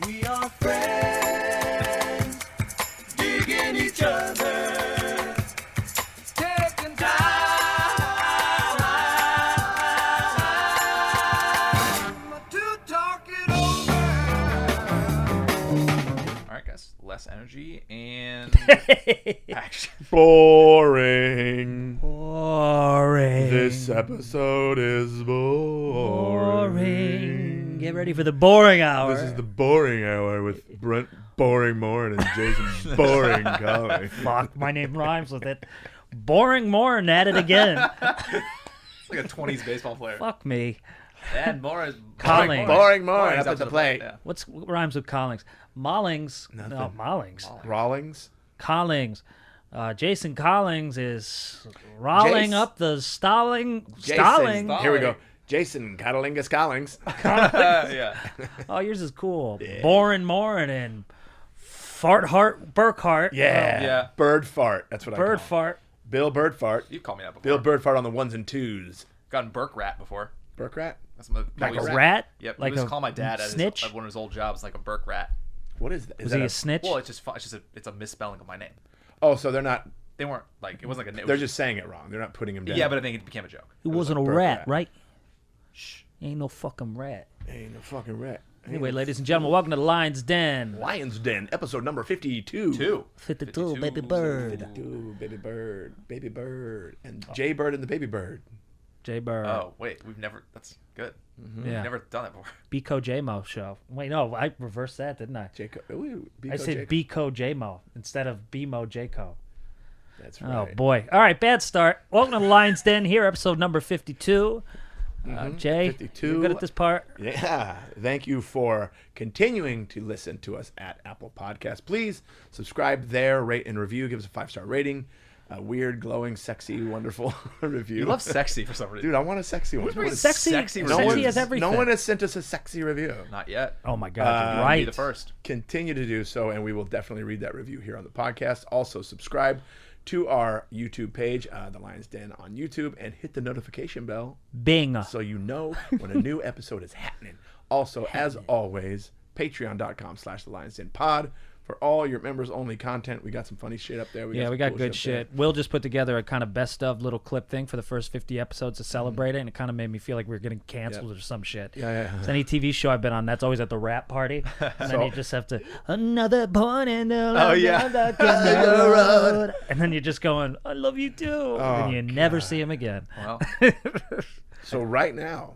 We are friends, digging each other, taking time to talk it over. All right, guys. Less energy and action. Boring. Boring. This episode is boring. Get ready for the boring hour. This is the boring hour with Brent Boring Morin and Jason Boring Collings. Fuck, my name rhymes with it. Boring Morin at it again. It's like a 20s baseball player. Fuck me. And more is Collings. Boring Morin up at the plate. Yeah. What rhymes with Collings? Mollings. Nothing. No, Mollings. Rawlings. Collings. Jason Collings is rolling Jace. up the stalling. Jason. Here we go. Jason Catalingus Collings. Yeah. Oh, yours is cool. Yeah. Boring Morin and Fart Heart Burkart. Yeah. Yeah. Bird fart. That's what I Bird call Fart. him. Bill Bird fart. You've called me that before. Bill Bird fart on the ones and twos. Gotten Burkrat before. Burkrat? That's my, Like A a rat? Yep. Like He was a calling my dad at, snitch? at one of his old jobs like a Burkrat. What is that? Is Was that he a snitch? Well, it's just fun. It's a misspelling of my name. Oh, so they're not. They weren't like it wasn't like a. They're just saying it wrong. They're not putting him down. Yeah, but I think it became a joke. He wasn't a Burkart. rat, right? Shh. Ain't no fucking rat. Ain't no fucking rat. Anyway, ladies and gentlemen, welcome to the Lion's Den. Lion's Den, episode number 52. 52, baby bird. 52, baby bird, and Jay Bird and the baby bird. J Bird. Oh wait, we've never. That's good. Yeah. We've never done that before. Bco J-Mo show. Wait, no, I reversed that, didn't I? Jacob. I said Bco J-Mo instead of Bmo J-Co. That's Oh, right. boy. All right, bad start. Welcome to the Lion's Den here, episode number 52. Jay, 52. you good at this part? Yeah. Thank you for continuing to listen to us at Apple Podcasts. Please subscribe there, rate and review. Give us a 5-star rating. A weird, glowing, sexy, wonderful review. You love sexy for some reason. Dude, I want a sexy one. very Sexy, Sexy sexy reviews. as everything. No one has sent us a sexy review. Not yet. Oh, my God. You'll you're be right. the first. Continue to do so, and we will definitely read that review here on the podcast. Also, subscribe to our YouTube page, The Lion's Den on YouTube, and hit the notification bell Bing. so you know when a new episode is happening. Also, as always, patreon.com/The Lion's Den Pod for all your members-only content. We got some funny shit up there. We got cool good up shit. Will just put together a kind of best of little clip thing for the first 50 episodes to celebrate it, and it kind of made me feel like we were getting canceled or some shit. Yeah. So any TV show I've been on, that's always at the rap party, and then So- you just have to another point in the yeah. road, and then you're just going, "I love you too," and you never see him again. Well, So right now,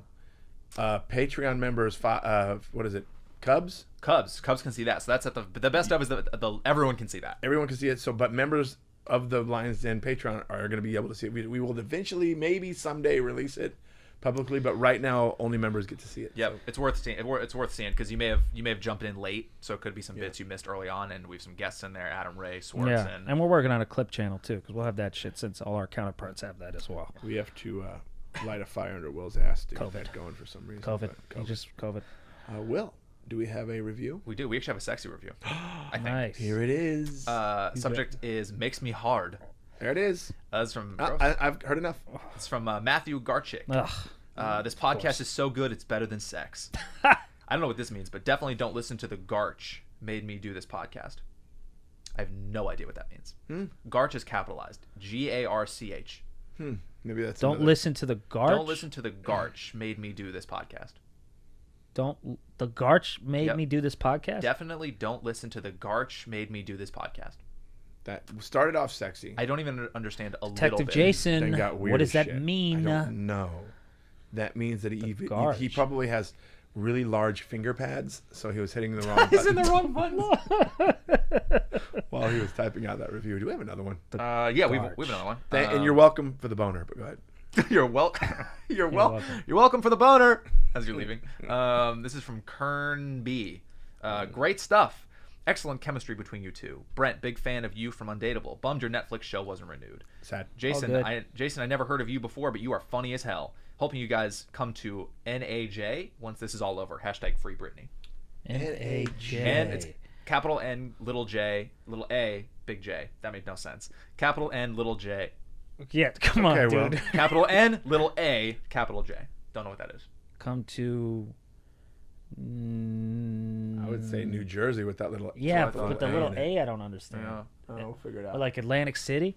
Patreon members, what is it, Cubs? Cubs can see that. So that's at the best of is the everyone can see that. Everyone can see it. So, but members of the Lion's Den Patreon are going to be able to see it. We will eventually, maybe someday, release it publicly. But right now, only members get to see it. Yep, So, it's worth seeing. It's worth seeing because you may have jumped in late, so it could be some bits you missed early on, and we have some guests in there: Adam Ray, Swartz, Yeah, and we're working on a clip channel too, because we'll have that shit since all our counterparts have that as well. we have to light a fire under Will's ass to COVID. get that going for some reason. COVID, But just COVID. Will, do we have a review? we do. We actually have a sexy review. I think. Nice. Here it is. Subject is makes me hard. There it is. It's from I've heard enough. it's from Matthew Garchick. Ugh. This podcast is so good it's better than sex. I don't know what this means, but definitely don't listen to the Garch made me do this podcast. I have no idea what that means. Garch is capitalized. Garch. Maybe that's Don't another- listen to the Garch. Don't listen to the Garch made me do this podcast. The Garch made Yep. me do this podcast. Definitely don't listen to the Garch made me do this podcast. That started off sexy. I don't even understand a little Detective bit. Jason, Then got weird what does as that shit. mean? I don't know. That means that he Garch. probably has really large finger pads, so he was hitting the wrong He's in button the wrong button. while he was typing out that review. Do we have another one? Yeah, we've Garch. another one. And you're welcome for the boner, but go ahead. You're welcome. welcome. You're welcome for the boner as you're leaving. This is from Kern B. Great stuff. Excellent chemistry between you two. Brent, big fan of you from Undateable. Bummed your Netflix show wasn't renewed. Sad. Jason, good. I never heard of you before, but you are funny as hell. Hoping you guys come to NAJ once this is all over. # free Britney. NAJ. And it's capital N, little J, little A, big J. That made no sense. Capital N, little J. Yeah, come on, Okay, dude. well. Capital N, little A, capital J. Don't know what that is. Come to. would say New Jersey with that little. Yeah, I thought. with the A little in it. A, I don't understand. Yeah. Oh, we'll figure it out. Or like Atlantic City.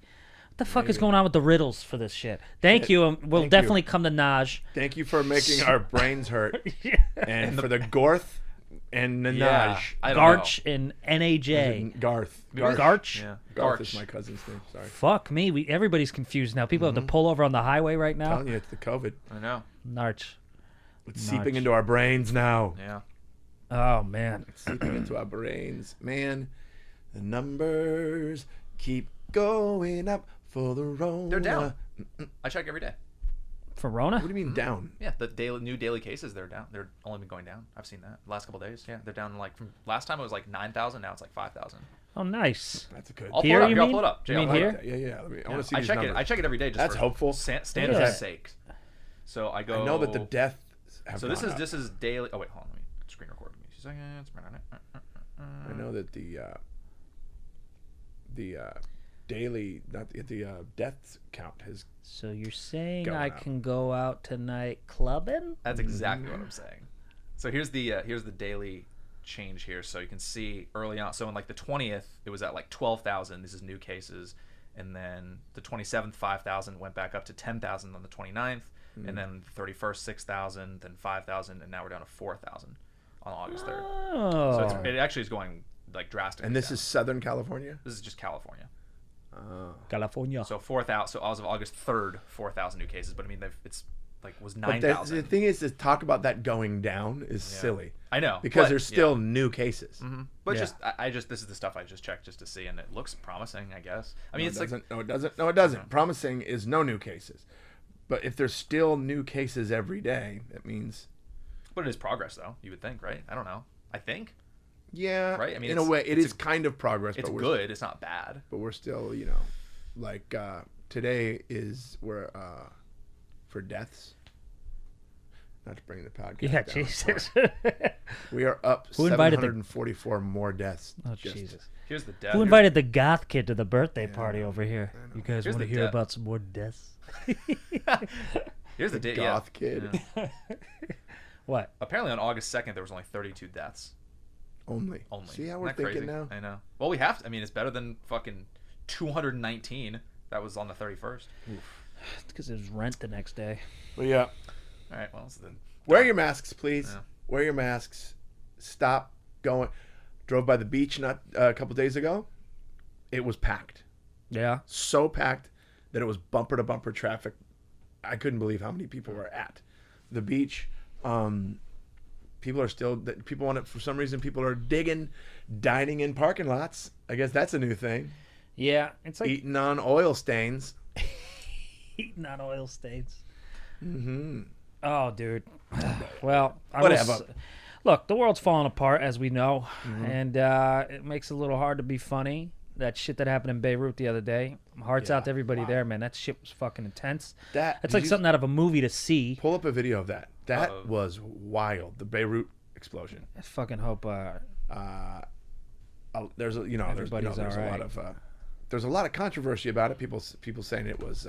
What the fuck is Maybe. going on with the riddles for this shit? Thank you. We'll Thank definitely come to Naj. Thank you for making our brains hurt, and for the Gorth and the Yeah, Naj. I don't Garch and NAJ. Garth. Garch? Yeah. Garth Garch. is my cousin's name. Sorry. Fuck me. Everybody's confused now. People have to pull over on the highway right I'm now. telling you, it's the COVID. I know. Narch. It's seeping into our brains now. Yeah. Oh, man. Seeping into our brains. Man, the numbers keep going up for the Rona. They're down. I check every day. What Verona? do you mean down? Yeah, the new daily cases, they're down. They're only been going down. I've seen that the last couple of days. Yeah, they're down like from last time it was like 9,000. Now it's like 5,000. Oh, nice. That's a good. I'll pull Here, it up. you Here, I'll mean? pull it up. Jay, You I'll mean pull it here? up. Yeah. I want to see I these check numbers. it. I check it every day. Just That's for hopeful. standards Yeah. sake. So I go. I know that the deaths have So this gone is up. this is daily. Oh wait, hold on. Let me screen record. Give me 2 seconds. I know that the daily, not the deaths count has. So you're saying Going I up. can go out tonight clubbing? That's exactly what I'm saying. So here's the daily change here. So you can see early on. So in like the 20th, it was at like 12,000. This is new cases, and then the 27th, 5,000 went back up to 10,000 on the 29th, and then the 31st, 6,000, then 5,000, and now we're down to 4,000 on August 3rd. Oh. So it actually is going like drastically. And this down. is Southern California. This is just California. California. So 4,000. So as of August 3rd, 4,000 new cases. But I mean, it's like was But 9,000. the thing is, to talk about that going down is silly. I know, Because but- there's still new cases. But Yeah. just I just this is the stuff I just checked just to see, and it looks promising. I guess. I mean, No, it's it like doesn't. No, it doesn't. No, it doesn't. Promising is no new cases. But if there's still new cases every day, that means but it is progress though. You would think, right? I don't know. I think yeah. Right? I mean, in a it's- way, it it's is kind of progress. it's but we're good. It's not bad. But we're still, like today is where for deaths. Not to bring the podcast. Yeah, down, Jesus. but we are up Who invited the- 744 more deaths. Oh, just- Jesus. Here's the death. Who invited the goth kid to the birthday party over here? You guys Here's want to the hear death. about some more deaths? Here's the date. Goth Yeah. kid. Yeah. What? Apparently on August 2nd there was only 32 deaths. Only. Only. See how Isn't we're that thinking crazy? now? I know. Well, we have to. I mean, it's better than fucking 219 that was on the 31st. It's because it was rent the next day. But yeah. All right. Well, it's the Wear your masks, please. Yeah. Wear your masks. Stop going. Drove by the beach not a couple days ago. It was packed. Yeah. So packed that it was bumper to bumper traffic. I couldn't believe how many people were at the beach. People are still. People want it for some reason. People are dining in parking lots. I guess that's a new thing. Yeah. It's like Eating on oil stains. eating on oil stains. Mm-hmm. Oh, dude. Well, Whatever. Look, the world's falling apart, as we know, and it makes it a little hard to be funny. That shit that happened in Beirut the other day. Hearts out to everybody there, man. That shit was fucking intense. That's It's like something out of a movie to see. Pull up a video of that. That was wild. The Beirut explosion. I fucking hope. There's a Everybody's there's all a lot right. of there's a lot of controversy about it. People saying it was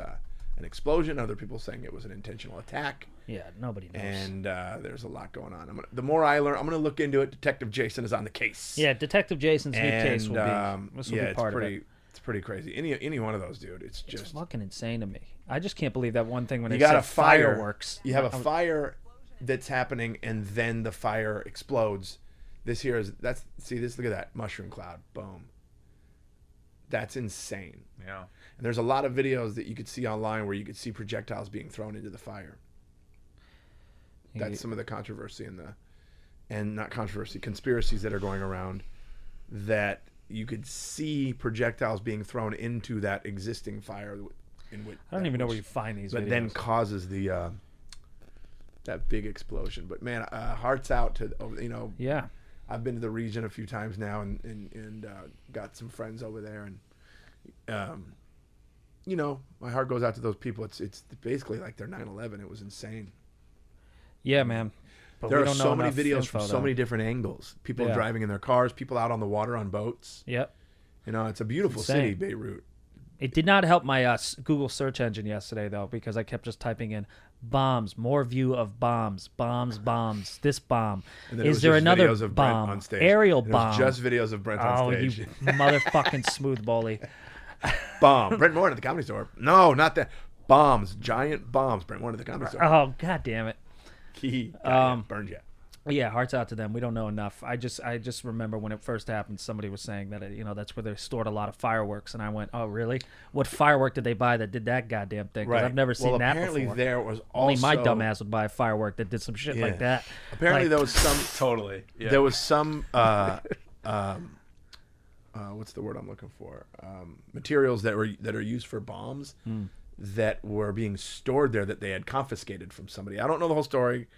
an explosion. Other people saying it was an intentional attack. Yeah, nobody knows. And there's a lot going on. The more I learn, I'm going to look into it. Detective Jason is on the case. Yeah, Detective Jason's new case will be. This will be part of it. It's pretty crazy. Any one of those, dude. It's just It's fucking insane to me. I just can't believe that one thing when you they got said a fire. fireworks. You have a fire that's happening, and then the fire explodes. This here is look at that mushroom cloud. Boom. That's insane. yeah. And there's a lot of videos that you could see online where you could see projectiles being thrown into the fire. That's some of the controversy conspiracies that are going around, that you could see projectiles being thrown into that existing fire. I don't even know where you find these But videos. then causes the that big explosion. But man, hearts out to Yeah. I've been to the region a few times now and got some friends over there, and my heart goes out to those people. It's basically like their 9/11. It was insane. Yeah, man. But There we are don't know so many enough videos info, from so though. many different angles. People Yeah. driving in their cars, people out on the water on boats. Yep. It's a beautiful Insane. city, Beirut. It did not help my Google search engine yesterday, though, because I kept just typing in bombs, more view of bombs, this bomb. And then it Is was there just another videos of Brent bomb? on stage. Aerial And it bomb. was just videos of Brent on Oh, stage. you motherfucking smooth bully. Bomb. Brent Morin at the Comedy Store. No, not that. Bombs. Giant bombs. Brent Morin at the Comedy Store. Oh, god damn it. He burned you. Yeah, hearts out to them. We don't know enough. I just remember when it first happened, somebody was saying that that's where they stored a lot of fireworks, and I went, "Oh, really? What firework did they buy that did that goddamn thing?" Because I've never seen that apparently before. there was also... Only my dumbass would buy a firework that did some shit like that. Apparently Like, there was some... Totally. Yeah. There was some... what's the word I'm looking for? Materials that are used for bombs that were being stored there that they had confiscated from somebody. I don't know the whole story,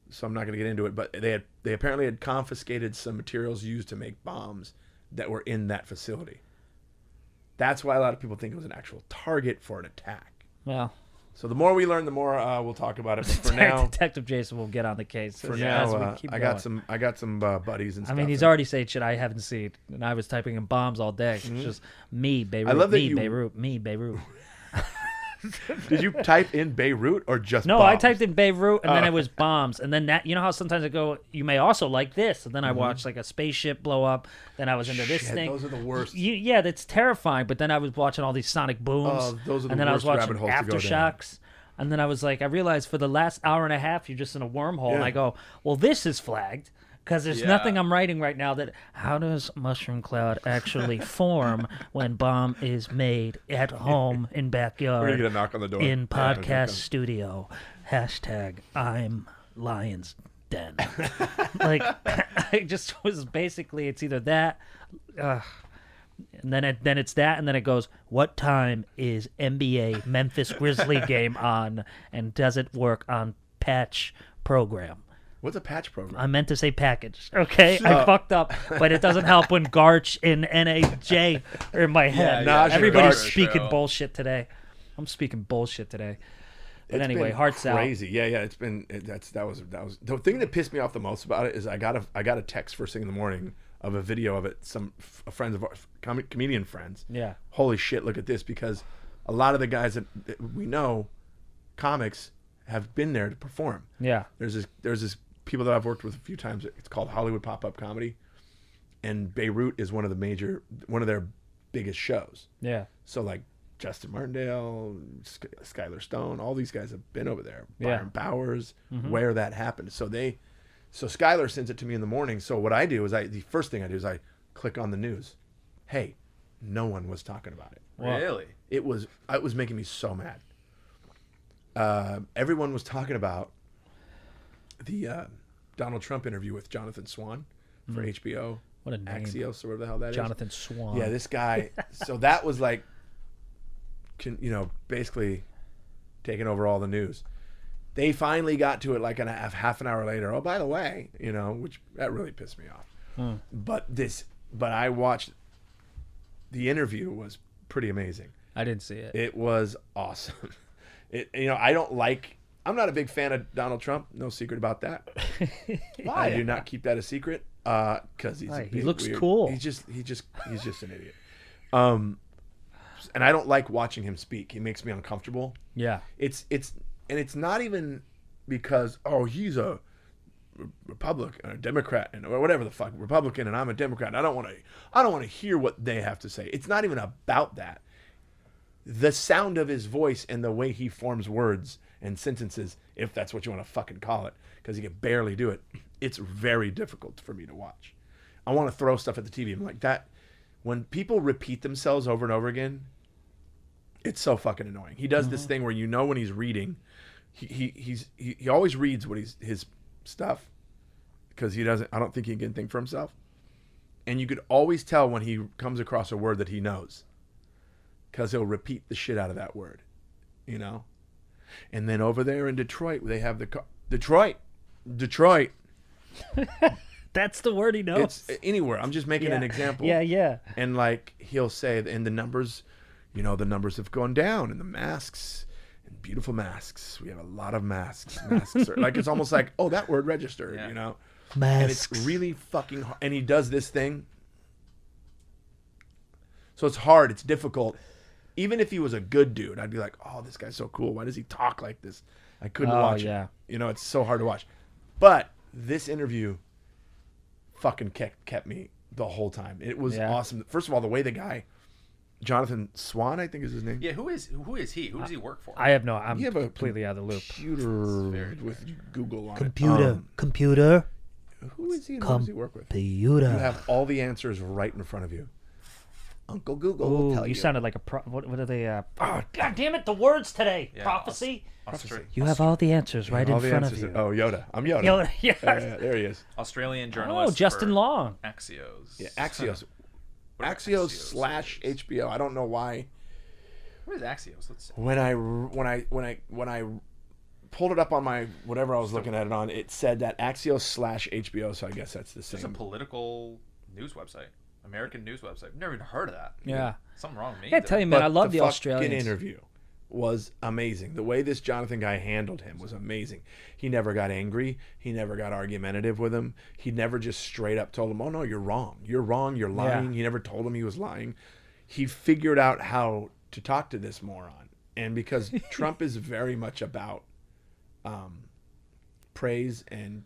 so I'm not going to get into it. But they apparently had confiscated some materials used to make bombs that were in that facility. That's why a lot of people think it was an actual target for an attack. Well, So the more we learn, the more we'll talk about it. But for now, Detective Jason will get on the case. for as now, we keep I going. got some buddies and I stuff. mean, he's already saying shit I haven't seen, and I was typing in bombs all day. It's just me, Beirut, I love that me, you- Beirut, me, Beirut. Did you type in Beirut or just No, bombs? I typed in Beirut, and then it was bombs, and then that. You know how sometimes I go, you may also like this, and then I watched like a spaceship blow up. Then I was into this Shit, thing. those are the worst. Yeah, that's terrifying. But then I was watching all these sonic booms, Oh, those are the and then I was worst watching rabbit holes to go down. aftershocks. And then I was like, I realized for the last hour and a half, you're just in a wormhole. And Yeah. I go, well, this is flagged because there's Yeah. nothing I'm writing right now that how does mushroom cloud actually form when bomb is made at home in We're backyard gonna get a knock on the door. in Yeah, podcast studio. Hashtag I'm Lion's Den. Like, I just was basically, it's either that, and then it's that, and then it goes, what time is NBA Memphis Grizzly game on, and does it work on patch program? What's a patch program? I meant to say package. Okay, I fucked up, but it doesn't help when Garch and NAJ are in my head. yeah, Everybody's Garch. speaking True. bullshit today. I'm speaking bullshit today. But It's anyway, been hearts out. crazy. Yeah. That was the thing that pissed me off the most about it is I got a text first thing in the morning of a video of it. Some friends of ours, comedian friends. Yeah. Holy shit! Look at this, because a lot of the guys that we know, comics, have been there to perform. Yeah. There's this people that I've worked with a few times. It's called Hollywood Pop-Up Comedy, and Beirut is one of their biggest shows. Yeah. So like Justin Martindale, Skylar Stone, all these guys have been over there. Yeah. Byron Bowers, where that happened. So Skylar sends it to me in the morning. So what I do is the first thing I do is I click on the news. Hey, no one was talking about it. Really? It was making me so mad. Everyone was talking about the Donald Trump interview with Jonathan Swan for HBO. What a name. Axios or whatever the hell that is. Jonathan Swan. Yeah, this guy. So that was like, basically taking over all the news. They finally got to it like half an hour later. Oh, by the way, which that really pissed me off. But I watched the interview. Was pretty amazing. I didn't see it. It was awesome. I'm not a big fan of Donald Trump. No secret about that. I do not keep that a secret because he's Why? a He big, looks weird- cool. He's just an idiot. And I don't like watching him speak. He makes me uncomfortable. Yeah. It's not even because he's a Republican, a Democrat, or whatever the fuck, Republican, and I'm a Democrat. I don't want to hear what they have to say. It's not even about that. The sound of his voice and the way he forms words and sentences, if that's what you want to fucking call it, because he can barely do it, it's very difficult for me to watch. I want to throw stuff at the TV. I'm like that. When people repeat themselves over and over again, it's so fucking annoying. He does this thing where when he's reading, he always reads what his stuff because he doesn't. I don't think he can think for himself, and you could always tell when he comes across a word that he knows because he'll repeat the shit out of that word, And then over there in Detroit, they have Detroit. That's the word he knows. It's anywhere. I'm just making an example. Yeah. And like he'll say, and the numbers, the numbers have gone down, and the masks, and beautiful masks. We have a lot of masks. Masks are like it's almost like that word registered, Yeah. And it's really fucking hard. And he does this thing, so it's hard. It's difficult. Even if he was a good dude, I'd be like, this guy's so cool. Why does he talk like this? I couldn't Oh, watch yeah. it. You know, it's so hard to watch. But this interview fucking kept me the whole time. It was awesome. First of all, the way the guy, Jonathan Swan, I think is his name. Yeah, who is he? Who does he work for? I have no. I'm You have a completely out of the loop. computer with Google on Computer. it. Computer. Who is he and who does he work with? Computer. You have all the answers right in front of you. Uncle Google will Ooh, tell you. you sounded like a what are they? Oh, God damn it! The words today. Yeah, Prophecy. Austra- You have all the answers right all in the front answers of you. Oh, Yoda. I'm Yoda. Yoda, yeah. There he is. Australian Oh, journalist. Justin for Long. Axios. Yeah, Axios. What are Axios slash HBO. I don't know why. What is Axios? Let's see. When I pulled it up on my whatever I was looking at it on, it said that Axios slash HBO. So I guess that's the It's a same. political news website. American news website. Never even heard of that. Yeah. Something wrong with me. I gotta tell you, man, I love the fucking Australians. interview was amazing. The way this Jonathan guy handled him was amazing. He never got angry. He never got argumentative with him. He never just straight up told him, "Oh no, you're wrong. You're wrong. You're lying." Yeah. He never told him he was lying. He figured out how to talk to this moron. And because Trump is very much about praise and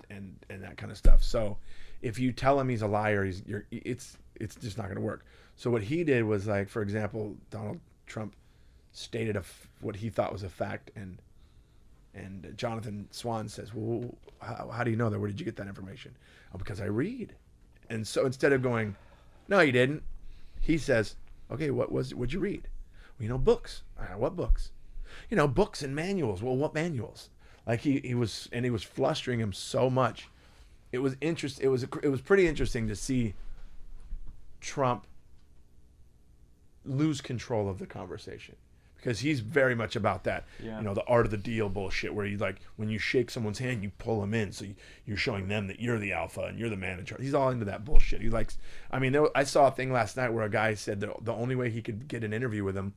that kind of stuff. So if you tell him he's a liar, it's just not going to work. So what he did was, like, for example, Donald Trump stated what he thought was a fact, and Jonathan Swan says, "Well, how do you know that? Where did you get that information?" "Oh, because I read." And so instead of going, "No, you didn't," he says, "Okay, what'd you read?" "Well, books." "What books?" "Books and manuals." "Well, what manuals?" Like he was flustering him so much. It was interesting. It was pretty interesting to see Trump lose control of the conversation, because he's very much about that, the art of the deal bullshit, where when you shake someone's hand, you pull them in, so you're showing them that you're the alpha and you're the manager. He's all into that bullshit. He likes. I saw a thing last night where a guy said that the only way he could get an interview with him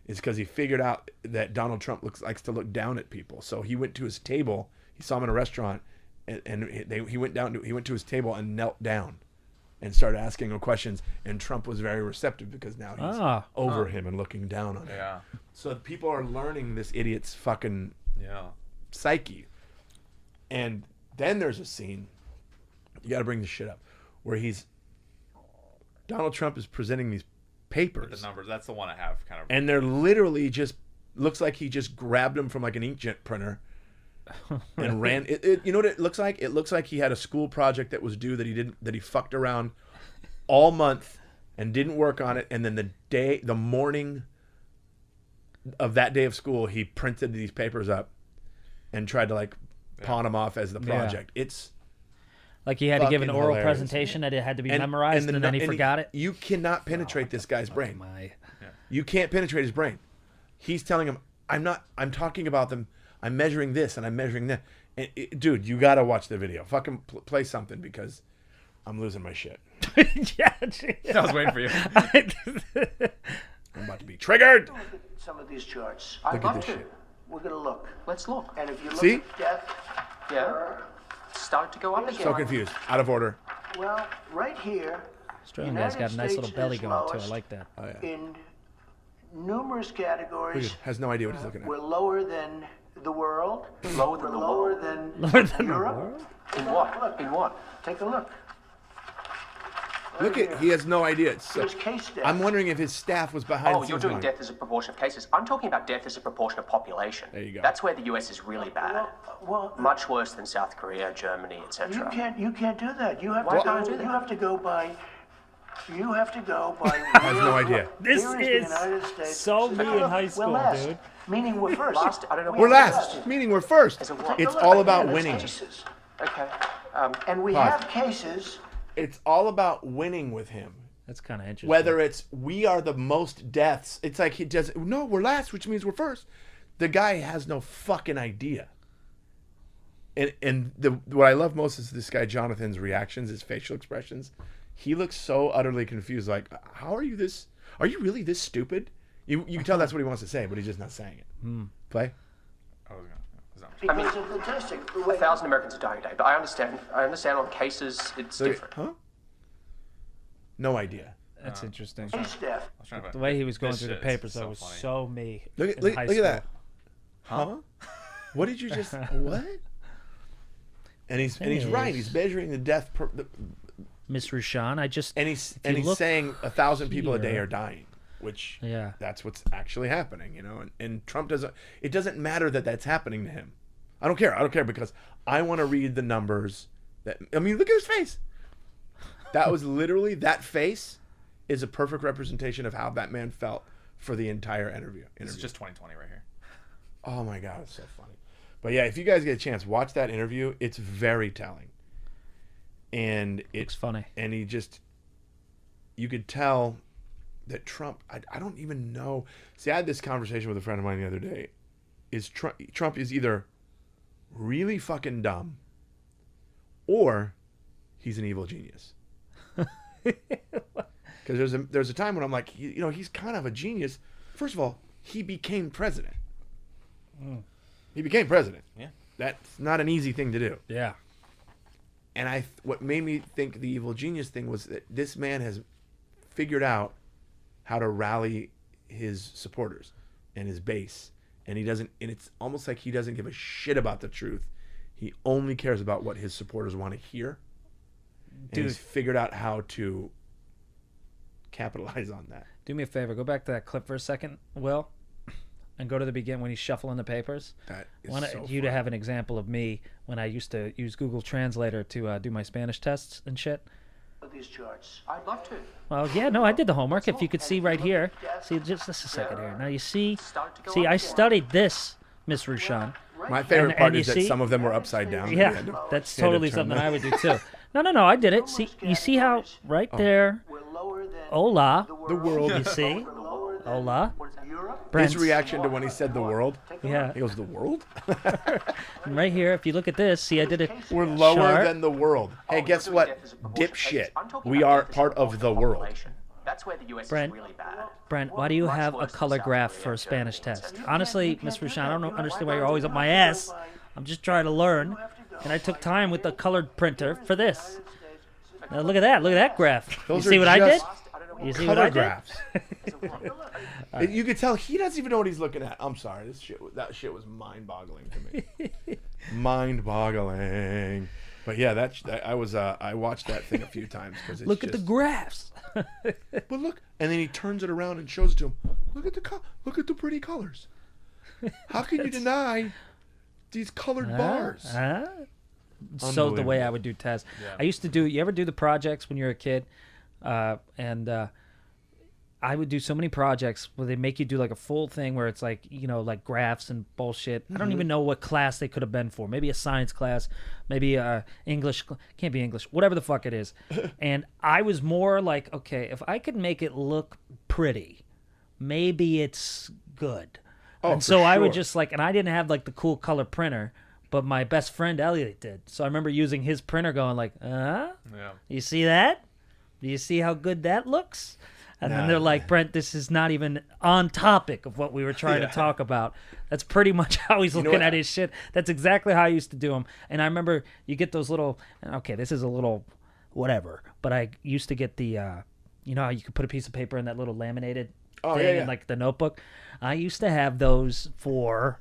is because he figured out that Donald Trump likes to look down at people. So he went to his table. He saw him in a restaurant, and he went to his table and knelt down and started asking him questions, and Trump was very receptive because now he's over him and looking down on him. Yeah. So people are learning this idiot's fucking psyche. And then there's a scene, you got to bring this shit up, where Donald Trump is presenting these papers. The numbers. That's the one I have kind of. And they're literally looks like he just grabbed them from like an inkjet printer and ran. You know what it looks like? It looks like he had a school project that was due that he fucked around all month and didn't work on it. And then the morning of that day of school, he printed these papers up and tried to pawn them off as the project. It's like he had to give an fucking oral hilarious. presentation that it had to be memorized, and then he forgot it. You cannot penetrate this guy's brain. My. You can't penetrate his brain. He's telling him, I'm talking about them. I'm measuring this and I'm measuring that. And dude, you got to watch the video. Fucking play something, because I'm losing my shit. Yeah, geez. I was waiting for you. I'm about to be triggered. Look at some of these charts. Look at this shit. We're gonna look. Let's look. And if you look See? at death, Yeah. It's starting to go up again. So confused. Out of order. well, right here, Australian guy's got a nice little States belly is going too. I lowest. like that. Oh, yeah. in numerous Look categories, at, has no idea what he's looking at. we're lower than the world. Lower than We're the lower world? than Lower than the Europe. world? In what? Look, In what? take a look. Look at, he has no idea. It's so, Here's case death. I'm wondering if his staff was behind Oh, the you're scenes doing going, death as a proportion of cases. I'm talking about death as a proportion of population. There you go. That's where the US is really bad. Well, Much worse than South Korea, Germany, you etc. can't do that. You have Why to can't I go. do that? You have to go by. You have to go by. has no idea. This Here the is United States. so me in high We're school, last, dude. meaning we're first. Last, I don't know We're what- last, meaning we're first. As a what? It's all about Again, it's winning. cases. Okay. And we Pause. have cases. It's all about winning with him. That's kind of interesting. Whether it's we are the most deaths, it's like he does. No, we're last, which means we're first. The guy has no fucking idea. And what I love most is this guy Jonathan's reactions, his facial expressions. He looks so utterly confused. Like, how are you this? Are you really this stupid? You can tell that's what he wants to say, but he's just not saying it. Play. Because of the testing. 1,000 Americans are dying a day, but I understand on cases it's Look at- different. huh? No idea. That's interesting. Case death. The way he was going This through the shit's papers, so that was funny. so me. Look at in look, high look at school. that. Huh? What did you just what? And he's right. He's measuring the death Miss Rushan, and he's look saying 1,000 people a day here- are dying, which Yeah. that's what's actually happening, you know. And Trump doesn't. It doesn't matter that that's happening to him. I don't care. I don't care because I want to read the numbers. I mean, look at his face. That was literally that face is a perfect representation of how that man felt for the entire interview. This is just 2020 right here. Oh my God, it's so funny. But yeah, if you guys get a chance, watch that interview. It's very telling. And Looks funny. And you could tell that Trump, I don't even know. See, I had this conversation with a friend of mine the other day. Trump is either really fucking dumb or he's an evil genius. Because there's a time when I'm like, you know, he's kind of a genius. First of all, he became president. He became president. Yeah. That's not an easy thing to do. Yeah. And what made me think the evil genius thing was that this man has figured out how to rally his supporters and his base. And it's almost like he doesn't give a shit about the truth. He only cares about what his supporters want to hear. And he's figured out how to capitalize on that. Do me a favor. Go back to that clip for a second, Will, and go to the beginning when he's shuffling the papers. That is I want so you to fun. have an example of me when I used to use Google Translator to do my Spanish tests and shit. These charts. I'd love to. Well, yeah, no, I did the homework. If you could see right here. See, just a second here. Now you see, I studied this, Miss Rushan. My favorite And part you is that see- some of them were upside down. Yeah, that's totally turn something them. I would do too. No, I did it. See, you see how right there, We're lower than hola, The world. you see, we're lower than hola, Europe. Brent's, His reaction to when he said the world. yeah, He goes, the world? and right here, if you look at this, see, I did it. We're lower Chart. than the world. Hey, guess what? Dipshit. We are part of the world. That's where the US Brent. is really bad. Brent, why do you have a color graph for a Spanish test? Honestly, Miss Rushan, I don't understand why you're always up my ass. I'm just trying to learn, and I took time with the colored printer for this. Now look at that graph. Those you see are what I did? just You see what Color I did? graphs. You could tell he doesn't even know what he's looking at. I'm sorry. That shit was mind-boggling to me. Mind-boggling. But yeah, I watched that thing a few times because it's Look at the graphs. But look, and then he turns it around and shows it to him. Look at the pretty colors. How can you deny these colored bars? So the way I would do tests. Yeah. I used to do. You ever do the projects when you're a kid? And I would do so many projects where they make you do like a full thing where it's like, you know, like graphs and bullshit. I don't even know what class they could have been for. Maybe a science class, maybe English. Can't be English. Whatever the fuck it is. And I was more like, okay, if I could make it look pretty, maybe it's good. Oh, and for so I would sure. just like, and I didn't have like the cool color printer, but my best friend Elliot did. So I remember using his printer going like, Yeah. you see that? Do you see how good that looks? And then they're like, Brent, this is not even on topic of what we were trying to talk about. That's pretty much how he's looking what? at his shit. That's exactly how I used to do them. And I remember you get those little, okay, this is a little whatever, but I used to get the, you know how you could put a piece of paper in that little laminated thing in like the notebook? I used to have those for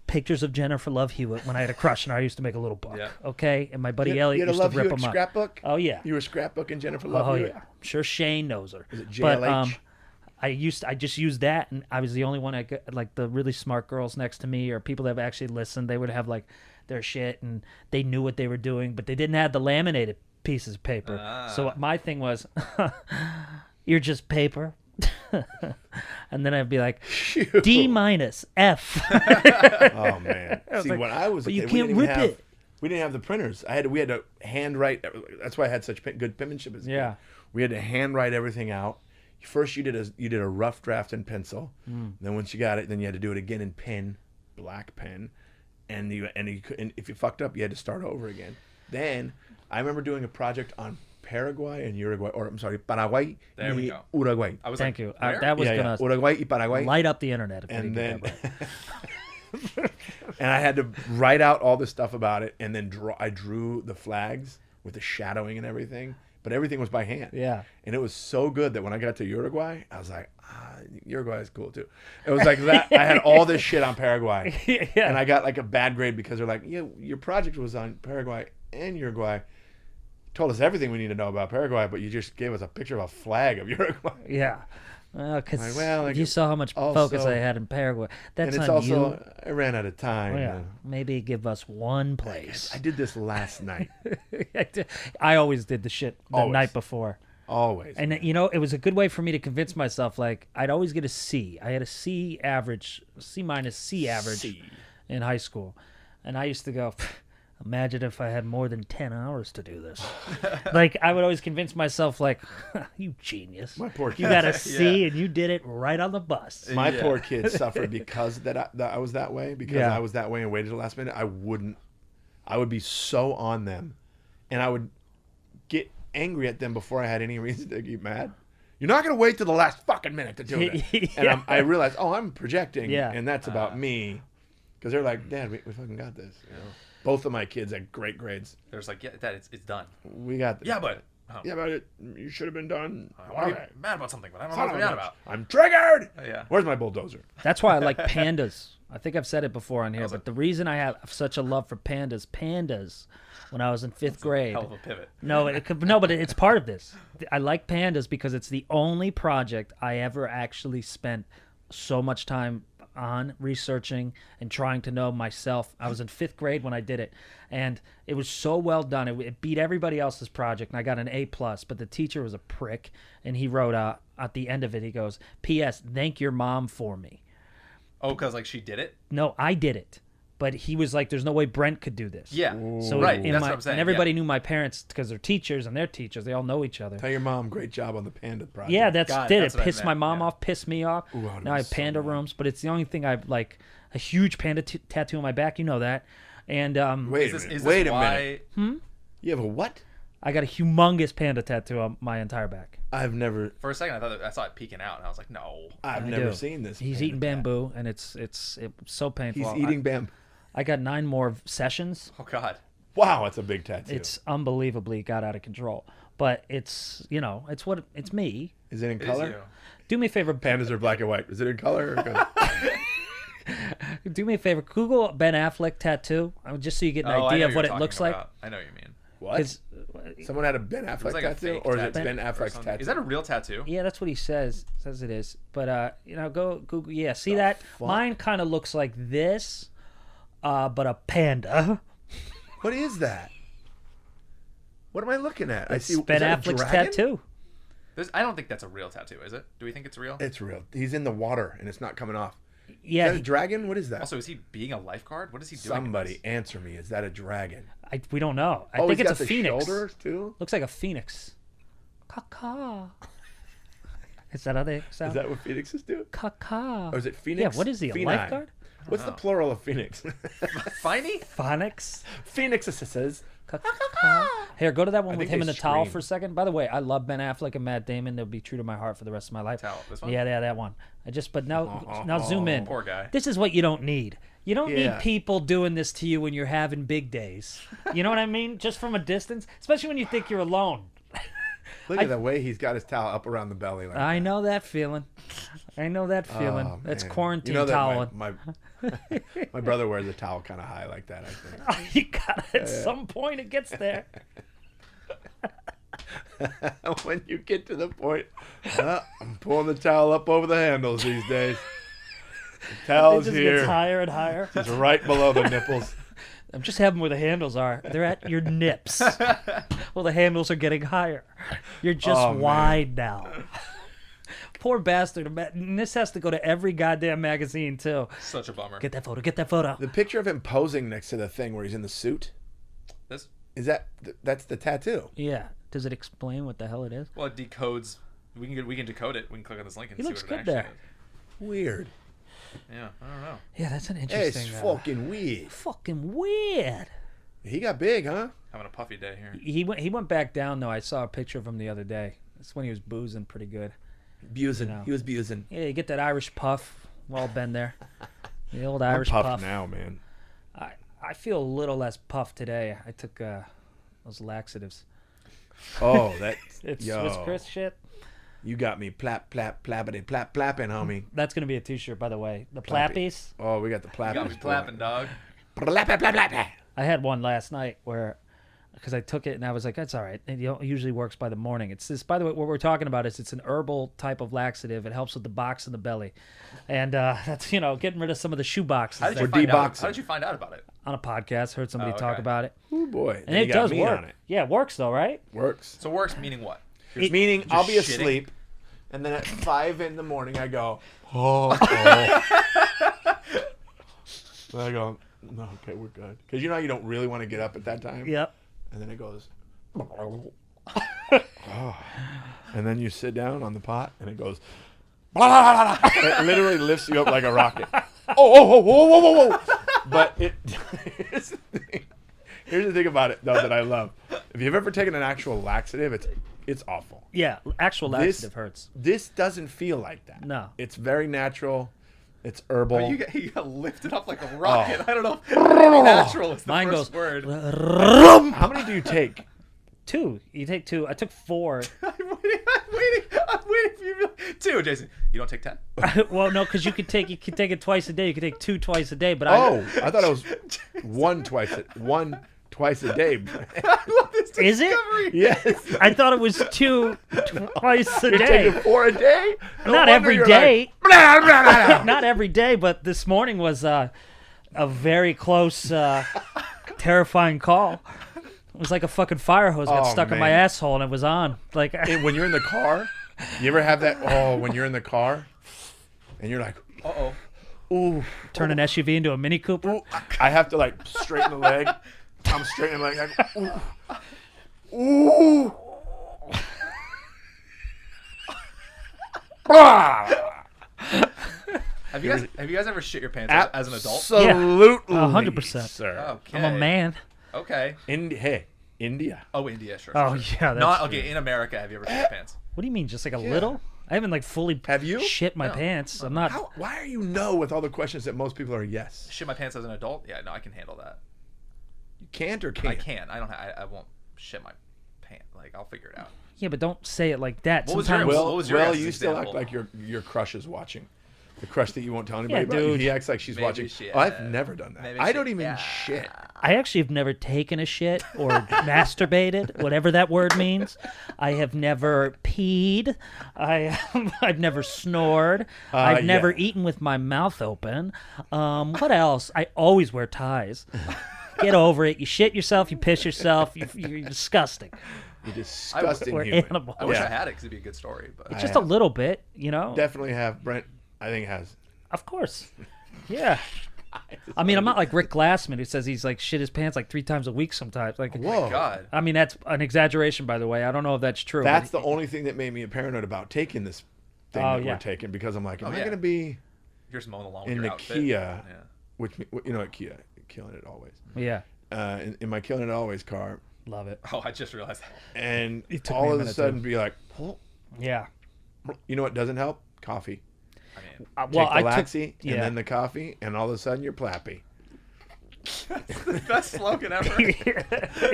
pictures of Jennifer Love Hewitt when I had a crush, and I used to make a little book. Yeah. Okay, and my buddy You Elliot had a used to Love rip Hewitt them up. scrapbook? Oh yeah. You were scrapbooking Jennifer Love Oh Hewitt? yeah. I'm sure Shane knows her. Is it But JLH? I just used that, and I was the only one. I got, like the really smart girls next to me, or people that have actually listened. They would have like their shit, and they knew what they were doing, but they didn't have the laminated pieces of paper. So my thing was, you're just paper. And then I'd be like, D minus F. Oh man! See, like, when I was, a but you kid, can't we didn't rip have, it. We didn't have the printers. We had to handwrite. That's why I had such good penmanship as a Yeah. kid. We had to handwrite everything out. First, you did a rough draft in pencil. Then once you got it, then you had to do it again in pen, black pen, and if you fucked up, you had to start over again. Then I remember doing a project on Paraguay and Uruguay, or I'm sorry, Paraguay There we y go. Uruguay. I was Thank like, you. where? That was Yeah, gonna Uruguay y Paraguay. light up the internet. If we And didn't then get that right. and I had to write out all this stuff about it, and then I drew the flags with the shadowing and everything, but everything was by hand. Yeah. And it was so good that when I got to Uruguay, I was like, Uruguay is cool too. It was like that. I had all this shit on Paraguay. Yeah. And I got like a bad grade because they're like, yeah, your project was on Paraguay and Uruguay. Told us everything we need to know about Paraguay, but you just gave us a picture of a flag of Uruguay. Yeah. Because Like, you saw how much focus I had in Paraguay. That's and it's on also, you. I ran out of time. Yeah. Maybe give us one place. I did this last night. I always did the shit the Always. night before. Always. And you know, it was a good way for me to convince myself. Like, I'd always get a C. I had a C average, C minus C average in high school, and I used to go, imagine if I had more than 10 hours to do this. Like, I would always convince myself, like, you genius. My poor You kid. got a C and you did it right on the bus. My poor kid suffered because that I was that way. Because Yeah. I was that way and waited till the last minute. I would be so on them, and I would get angry at them before I had any reason to get mad. You're not gonna wait till the last fucking minute to do it. And I realized, I'm projecting, Yeah. and that's about me, because they're like, Dad, we fucking got this. You know? Both of my kids had great grades. There's like, yeah, Dad, it's done. We got this. Yeah, but. Yeah, but you should have been done. I want to get mad about something, but I don't know what to be mad about. I'm triggered. Yeah. Where's my bulldozer? That's why I like pandas. I think I've said it before on here, but the reason I have such a love for pandas, when I was in fifth grade. Hell of a pivot. No, but it's part of this. I like pandas because it's the only project I ever actually spent so much time on researching and trying to know myself. I was in fifth grade when I did it, and it was so well done. It beat everybody else's project, and I got an A+, but the teacher was a prick, and he wrote at the end of it, he goes, P.S. Thank your mom for me. Oh, because like she did it? No, I did it. But he was like, there's no way Brent could do this. Yeah. So right. in That's my, what I'm saying. and everybody knew my parents because they're teachers and they're teachers. They all know each other. Tell your mom, great job on the panda project. Yeah, that's God, did that's it. what I Pissed my meant, mom yeah. off, pissed me off. Ooh, I would've Now I been have panda so mad. rooms, but it's the only thing I've like a huge panda tattoo on my back. You know that. And Wait Is a this, minute. is Wait this a why? minute. You have a what? I got a humongous panda tattoo on my entire back. I've never. For a second, I saw it peeking out, and I was like, no. I've I never do. seen this. He's panda eating cat. bamboo, and it's so painful. He's eating bamboo. I got 9 more sessions. Oh, God. Wow, that's a big tattoo. It's unbelievably got out of control. But it's it's me. Is it in It is color? you. Do me a favor. Pandas are black and white. Is it in color? Or color? Do me a favor. Google Ben Affleck tattoo, just so you get an Oh, I idea know of what you're it looks talking like. about. I know what you mean. What? 'Cause, Someone had a Ben It was Affleck like a tattoo, fake or is it tattoo Ben or Affleck's something. tattoo? Is that a real tattoo? yeah, that's what he says it is. But go Google. Yeah, see that? fuck? Mine kind of looks like this, but a panda. What is that? What am I looking at? I see Ben is that a Affleck's dragon? tattoo. I don't think that's a real tattoo, is it? Do we think it's real? It's real. He's in the water and it's not coming off. Is Yeah, that a dragon? What is that? Also, is he being a lifeguard? What is he doing? in Somebody this? answer me. Is that a dragon? we don't know. I Oh, think he's it's got a the phoenix. shoulders too. Looks like a phoenix. Caca. Is that how they sound? Is that what phoenixes do? Caca. Or is it phoenix? Yeah, what is he, a Phoenix. lifeguard? What's the plural of phoenix? Finey? Phonics. Phoenixes. Here, go to that one I with think him in they the towel scream. for a second. By the way, I love Ben Affleck and Matt Damon. They'll be true to my heart for the rest of my life. Towel, this one? Yeah, that one. But now zoom in. Poor guy. This is what you don't need. You don't Yeah. need people doing this to you when you're having big days. You know what I mean? Just from a distance, especially when you think you're alone. Look at the way he's got his towel up around the belly. Like I know that feeling. Oh, That's man. quarantine You know that toweling. my brother wears a towel kind of high like that, I think. You got it. At some point, it gets there. When you get to the point, I'm pulling the towel up over the handles these days. The It towel's just here. gets higher and higher. It's right below the nipples. I'm just having where the handles are. They're at your nips. Well, the handles are getting higher. You're just Oh, man. wide now. Poor bastard. And this has to go to every goddamn magazine, too. Such a bummer. Get that photo. Get that photo. The picture of him posing next to the thing where he's in the suit, This? that's the tattoo. Yeah. Does it explain what the hell it is? Well, it decodes. We can decode it. We can click on this link and He see looks what it good actually there. Weird. is. Yeah, I don't know. Yeah, that's an It's interesting. fucking weird. Fucking weird. He got big, huh? Having a puffy day here. He went back down, though. I saw a picture of him the other day. That's when he was boozing pretty good. Busing. No. He was busing. Yeah, you get that Irish puff. Well, been there. The old I'm Irish puffed puff. now, man. I feel a little less puffed today. I took those laxatives. Oh, that It's yo, Swiss Chris shit. you got me plapping, homie. That's gonna be a T-shirt, by the way. The Plappy. Plappies. Oh, we got the You Plappies. got me clapping, dog. I had one last night where, because I took it and I was like, that's all right. It usually works by the morning. It's this, by the way, what we're talking about is it's an herbal type of laxative. It helps with the box in the belly, and that's getting rid of some of the shoe boxes. How did Or you find out? deboxing. How did you find out about it? On a podcast, heard somebody Oh, talk okay. about it, Oh boy, and Then it you got does meat work. on it. Yeah, it works though, right? Works. So works meaning what? Meaning I'll be shitting? asleep, and then at 5 a.m. I go, and I go, no, okay, we're good. Because you know how you don't really want to get up at that time. Yep. And then it goes, and then you sit down on the pot, and it goes, it literally lifts you up like a rocket. Whoa. But here's the thing about it, though, that I love. If you've ever taken an actual laxative, it's awful. Yeah, actual laxative hurts. This doesn't feel like that. No. It's very natural. It's herbal. Oh, you got lifted up like a rocket. I don't know. Natural is the Mine first goes. word. How many do you take? 2. You take 2. I took 4. I'm waiting for you. 2, Jason. You don't take 10. Well, no, because you could take it twice a day. You could take 2 twice a day. But Oh, I thought it was one twice a day. I love this Is it? discovery. Yes. I thought it was 2 twice a You're day. taking 4 a day? No Not wonder every you're day. like, Not every day, but this morning was a very close, terrifying call. It was like a fucking fire hose got Oh, stuck in my man. asshole and it was on. Like, And when you're in the car, you ever have that? Oh, when you're in the car, and you're like, Uh-oh. ooh, turn an SUV into a Mini Cooper. ooh. I have to like straighten the leg. I'm straightening the leg. I go, ooh. Ooh. Ah. Have you guys ever shit your pants as an adult? Absolutely, 100%. sir. Okay. I'm a man. Okay. Hey, India. Oh, India, sure. Oh, sure. yeah. That's Not true. okay. In America, have you ever shit your pants? What do you mean? Just like a little? I haven't like fully Have you? shit my No. pants. I'm not. Why are you no with all the questions that most people are yes? Shit my pants as an adult? Yeah, no, I can handle that. You can't or can't? I can. I don't. I won't shit my pants. Like I'll figure it out. Yeah, but don't say it like that. What was your- Sometimes. what was your guys' you still example? act like your crush is watching. The crush that you won't tell anybody about. dude. He acts like she's Maybe watching. she- Oh, I've never done that. maybe I she- don't even yeah. shit. I actually have never taken a shit or masturbated, whatever that word means. I have never peed. I've never snored. I've never yeah. eaten with my mouth open. What else? I always wear ties. Get over it. You shit yourself. You piss yourself. You're disgusting. You're disgusting We're human. animals. I wish Yeah. I had it because it'd be a good story. But It's just a little bit, you know. Definitely have. Brent, I think has. Of course. Yeah. I mean, I'm not like Rick Glassman who says he's like shit his pants like 3 times a week sometimes. Like, Whoa. God. I mean, that's an exaggeration, by the way. I don't know if that's true. That's but the only thing that made me paranoid about taking this thing Oh, that yeah. we're taking, because I'm like, am I yeah. going to be You're just mowing along with in your the outfit. Kia, Yeah. which you know at Kia, killing it always. yeah, In my killing it always car, love it. Oh, I just realized that. and It took me all a of a minute, sudden too. be like, Yeah. you know what doesn't help? Coffee. I mean, Well, Take the I took. laxi Yeah. and then the coffee, and all of a sudden you're Plappy. best slogan ever.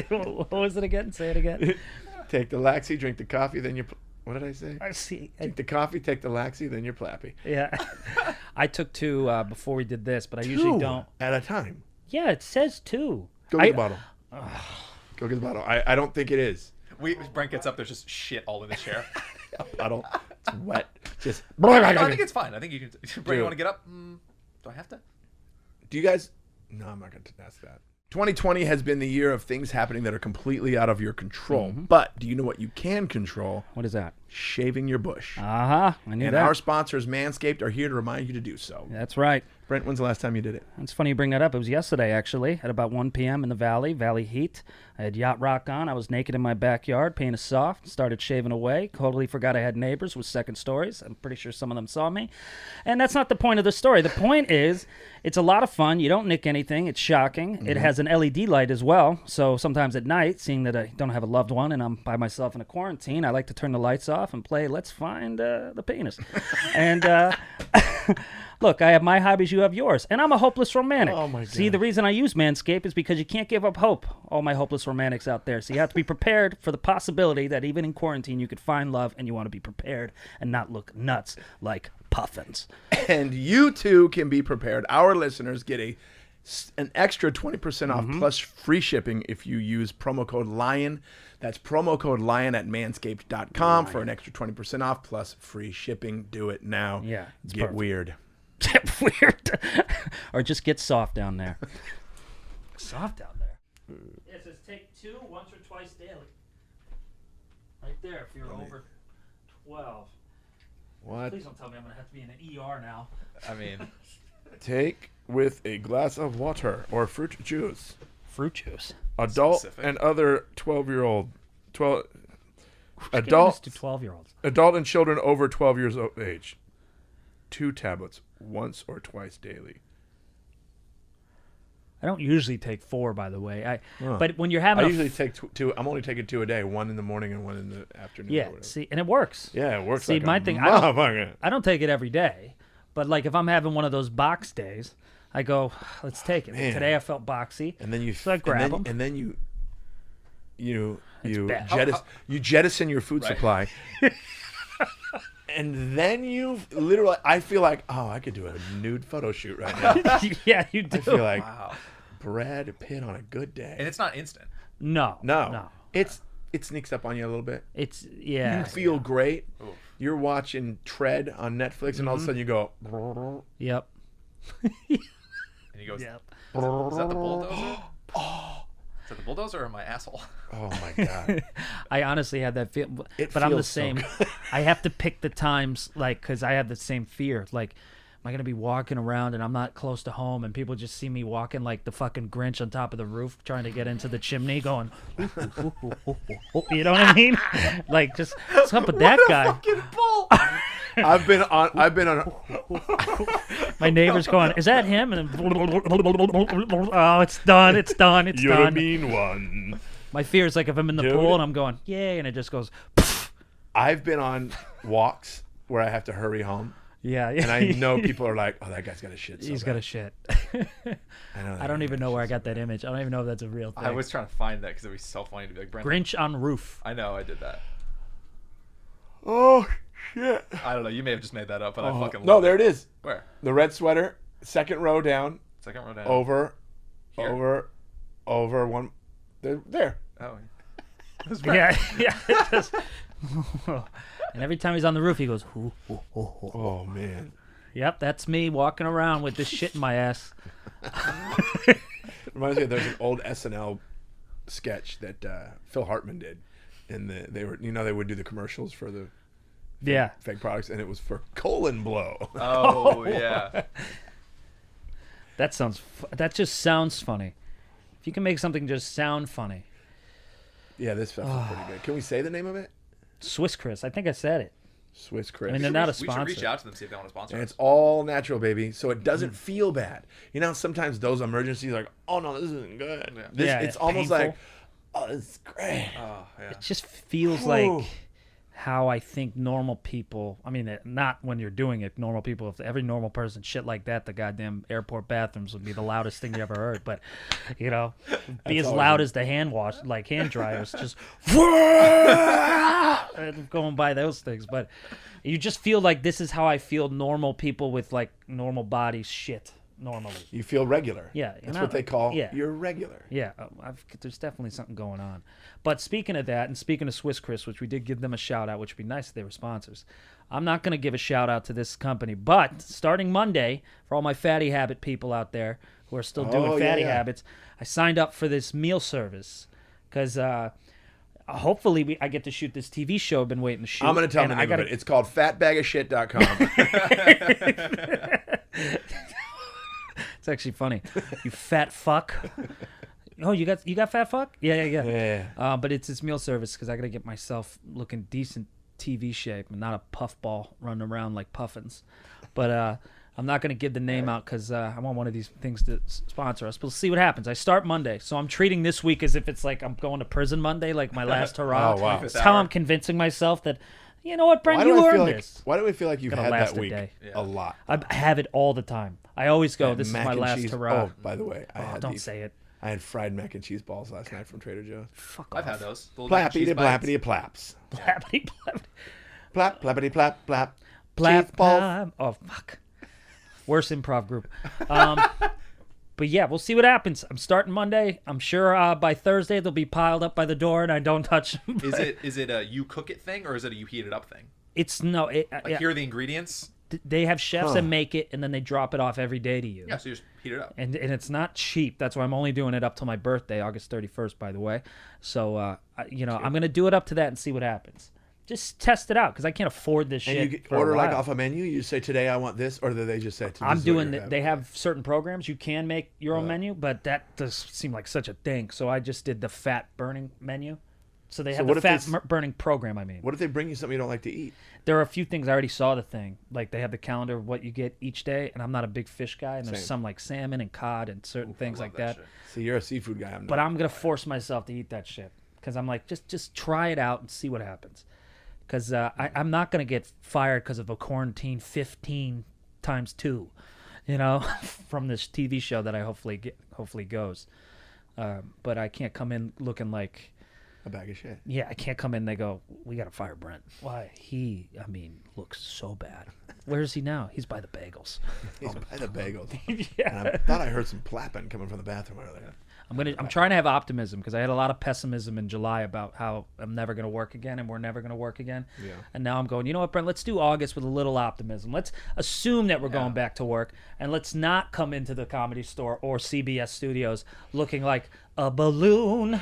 What was it again? Say it again. Take the laxi, drink the coffee, then you're. What did I say? I see. Drink the coffee, take the laxi, then you're Plappy. Yeah. I took 2 before we did this, but I usually 2 don't. at a time. Yeah, it says 2. Go get the bottle. Go get the bottle. I don't think it is. Brent gets up. There's just shit all in the chair. Bottle. It's wet. Just. I think it's fine. I think you can. Brent, you want to get up? Do I have to? Do you guys? No, I'm not going to ask that. 2020 has been the year of things happening that are completely out of your control. But do you know what you can control? What is that? Shaving your bush. I knew And that. our sponsors, Manscaped, are here to remind you to do so. That's right. Brent, when's the last time you did it? It's funny you bring that up. It was yesterday, actually, at about 1 p.m. in the valley heat. I had yacht rock on. I was naked in my backyard, painted soft, started shaving away. Totally forgot I had neighbors with second stories. I'm pretty sure some of them saw me. And that's not the point of the story. The point is, it's a lot of fun. You don't nick anything. It's shocking. It has an LED light as well. So sometimes at night, seeing that I don't have a loved one and I'm by myself in a quarantine, I like to turn the lights off and play Let's Find the Penis. And... Look, I have my hobbies, you you have yours. And I'm a hopeless romantic. Oh, my See, God. the reason I use Manscaped is because you can't give up hope, all my hopeless romantics out there. So you have to be prepared for the possibility that even in quarantine you could find love, and you want to be prepared and not look nuts like puffins. And you too can be prepared. Our listeners get an extra 20% off plus free shipping if you use promo code LION. That's promo code LION at manscaped.com for an extra 20% off plus free shipping. Do it now. Yeah, it's Get perfect. weird. Get weird. Or just get soft down there. Soft down there. It says take 2 once or twice daily. Right there if you're over 12. What? Please don't tell me I'm going to have to be in an ER now. I mean, Take with a glass of water or fruit juice. Fruit juice. Adult Specific. and other 12-year-old. Giving this Adult to 12-year-olds. Adult and children over 12 years of age. 2 tablets once or twice daily. I don't usually take 4, by the way. Oh. But when you're I having usually take 2. I'm only taking 2 a day. 1 in the morning and 1 in the afternoon. Or yeah, whatever. see, and it works. Yeah, it works. See, like my a thing, I don't- motherfucker. I don't take it every day, but like if I'm having one of those box days, I go, let's take it. Man. Today I felt boxy, And then you so I grab them. and then you bad. jettison your food supply. And then you literally, I feel like, oh, I could do a nude photo shoot right now. Yeah, you do. I feel like wow. Brad Pitt on a good And day. it's not instant. No. It sneaks up on you a little bit. It's yeah. You feel great. Oof. You're watching Tread on Netflix, and all of a sudden you go, Yep. And he goes, Yep. Is that the bulldozer? Is that the bulldozer or my asshole? oh my God. I honestly had that feel, It but I'm the feels so same. good. I have to pick the times, like, because I have the same fear. Like, am I gonna be walking around and I'm not close to home, and people just see me walking like the fucking Grinch on top of the roof, trying to get into the chimney, going, you know what I mean? Like, just what's up with that guy? I've been on. My neighbor's going, is that him? And then, oh, it's done, it's done, it's You're a done. mean one. My fear is like if I'm in the Dude. pool and I'm going, yay, and it just goes, I've been on walks where I have to hurry home, yeah. and I know people are like, "Oh, that guy's got a shit." So He's got a shit. I don't even know where I got that image. I don't even know if that's a real thing. I was trying to find that because it would be so funny to be like, Brent. Grinch on roof. I know I did that. Oh shit! I don't know. You may have just made that up, but I fucking No, love there it is. Where? The red sweater, second row down, Second row down. over, Here? over one. There. Oh. Yeah, yeah. It just, and every time he's on the roof, he goes, "Hoo, hoo, hoo, hoo." Oh man. Yep, that's me walking around with this shit in my ass. Reminds me, there's an old SNL sketch that Phil Hartman did, and they were, they would do the commercials for the Yeah. fake products, and it was for colon blow. Oh, yeah. That just sounds funny. If you can make something just sound funny. Yeah, this stuff is pretty good. Can we say the name of it? Swiss Chris, I think I said it. Swiss Chris. I mean, they're not a We should reach sponsor. out to them, see if they want to sponsor And us. it's all natural, baby, so it doesn't feel bad. Sometimes those emergencies are like, oh no, this isn't good. Yeah. This, Yeah, it's it's almost painful. like, oh, this is great. Oh, yeah. It just feels like how I think normal people, I mean, not when you're doing it, normal people, if every normal person shit like that, the goddamn airport bathrooms would be the loudest thing you ever heard. But, be as always loud a- as the hand dryers, just going by those things. But you just feel like this is how I feel normal people with like normal bodies shit normally. You feel regular. Yeah, That's and what they call yeah. you're regular. Yeah, there's definitely something going on. But speaking of that, and speaking of Swiss Chris, which we did give them a shout out, which would be nice if they were sponsors. I'm not going to give a shout out to this company, but starting Monday, for all my fatty habit people out there who are still doing fatty habits, I signed up for this meal service because hopefully I get to shoot this TV show I've been waiting to shoot. I'm going to tell and them the I name of gotta- it. It's called fatbagofshit.com. It's actually funny. You fat fuck. Oh, you got fat fuck? Yeah. Yeah. But it's this meal service because I got to get myself looking decent TV shape and not a puffball running around like puffins. But I'm not going to give the name out because I want one of these things to sponsor us. But we'll see what happens. I start Monday. So I'm treating this week as if it's like I'm going to prison Monday, like my last hurrah. Oh, wow. That's how I'm convincing myself that You know what, Brent? Why do You I feel earned like? this. Why do I feel like you've Gonna had last that a week day. a lot? I have it all the time. I always go, That this is mac my and last cheese- hurrah. Oh, by the way, I had don't these- say it. I had fried mac and cheese balls last night from Trader Joe's. Fuck I've off. had those. The little mac and Plappy cheese to bites. plappity plaps. Plappy, plappy. Plap, plappity plap, plap. Plap Cheese balls. time. Oh, fuck. Worst improv group. But yeah, we'll see what happens. I'm starting Monday. I'm sure by Thursday they'll be piled up by the door and I don't touch them. Is it a you cook it thing or is it a you heat it up thing? It's no. Like here are the ingredients. They have chefs that make it and then they drop it off every day to you. Yeah, so you just heat it up. And it's not cheap. That's why I'm only doing it up till my birthday, August 31st, by the way. So, I'm going to do it up to that and see what happens. Just test it out because I can't afford this shit. And you for a order like while. off a menu. You say today I want this, or do they just say? I'm doing it. They have certain programs you can make your own menu, but that does seem like such a thing. So I just did the fat burning menu. So they have what the if fat they burning program. I mean, What if they bring you something you don't like to eat? there are a few things I already saw the thing. Like they have the calendar of what you get each day, and I'm not a big fish guy. And there's Same. some like salmon and cod and certain things love like that. shit. See, you're a seafood guy. I'm not. But I'm gonna force myself to eat that shit because I'm like, just try it out and see what happens. Because I'm not gonna get fired because of a quarantine 15 times 2, from this TV show that I hopefully goes. But I can't come in looking like, a bag of shit. yeah, I can't come in. They go, we gotta fire Brent. Why? Looks so bad. Where is he now? He's by the bagels. He's by the bagels. Yeah. And I thought I heard some plapping coming from the bathroom earlier. I'm trying to have optimism because I had a lot of pessimism in July about how I'm never going to work again and we're never going to work again. Yeah. And now I'm going, you know what, Brent, let's do August with a little optimism. Let's assume that we're going back to work and let's not come into the Comedy Store or CBS Studios looking like a balloon,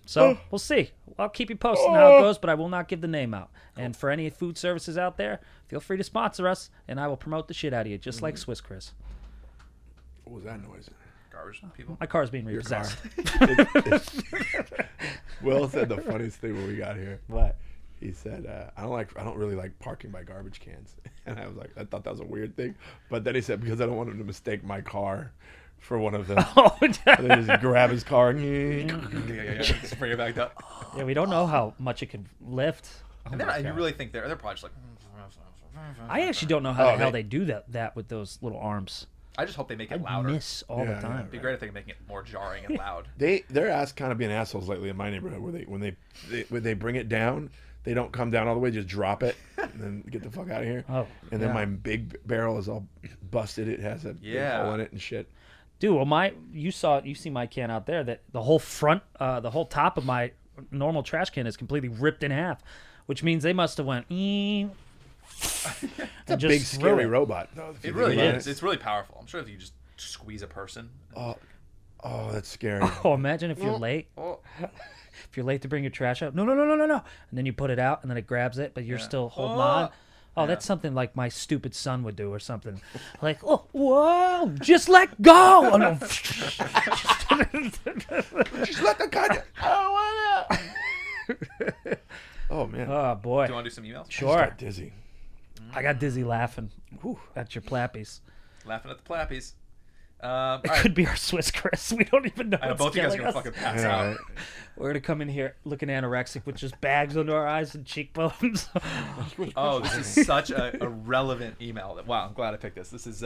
So we'll see. I'll keep you posted on how it goes, but I will not give the name out. And for any food services out there, feel free to sponsor us and I will promote the shit out of you, just like Swiss Chris. What was that noise? Garbage people. My car's being Your car. repossessed. Will said the funniest thing when we got here. What? He said, "I don't really like parking by garbage cans," and I was like, I thought that was a weird thing, but then he said because I don't want him to mistake my car for one of them. Oh, And then just grab his car. And Just bring it back up. yeah, we don't know how much it can lift. And you really think they're probably just like. I actually don't know how the Oh, hell they- they do that with those little arms. I just hope they make I it louder. miss all Yeah, the time. It'd be great if they could make it more jarring and loud. They're kind of being assholes lately in my neighborhood where when they bring it down, they don't come down all the way, just drop it and then get the fuck out of here. Oh, and then yeah. my big barrel is all busted. It has a big hole in it and shit. Dude, well, you see my can out there that the whole front, the whole top of my normal trash can is completely ripped in half, which means they must have went. It's a big scary robot. Though, if you It think really about is. It's really powerful. I'm sure if you just squeeze a person. Oh, that's scary. Oh, imagine if you're late. Oh. If you're late to bring your trash out, no, and then you put it out, and then it grabs it, but you're still holding on. Oh, that's something like my stupid son would do, or something. Like, oh, whoa, just let go. Oh, no. Just let the guy. Oh man. Oh boy. Do you want to do some emails? I Sure. got dizzy. I got dizzy laughing at your Plappies. Laughing at the Plappies. All It right. could be our Swiss Chris. We don't even know. I know what's both you guys are killing gonna us. fucking pass Yeah, out. right. We're gonna come in here looking anorexic with just bags under our eyes and cheekbones. Oh, this is such a relevant email. Wow, I'm glad I picked this. This is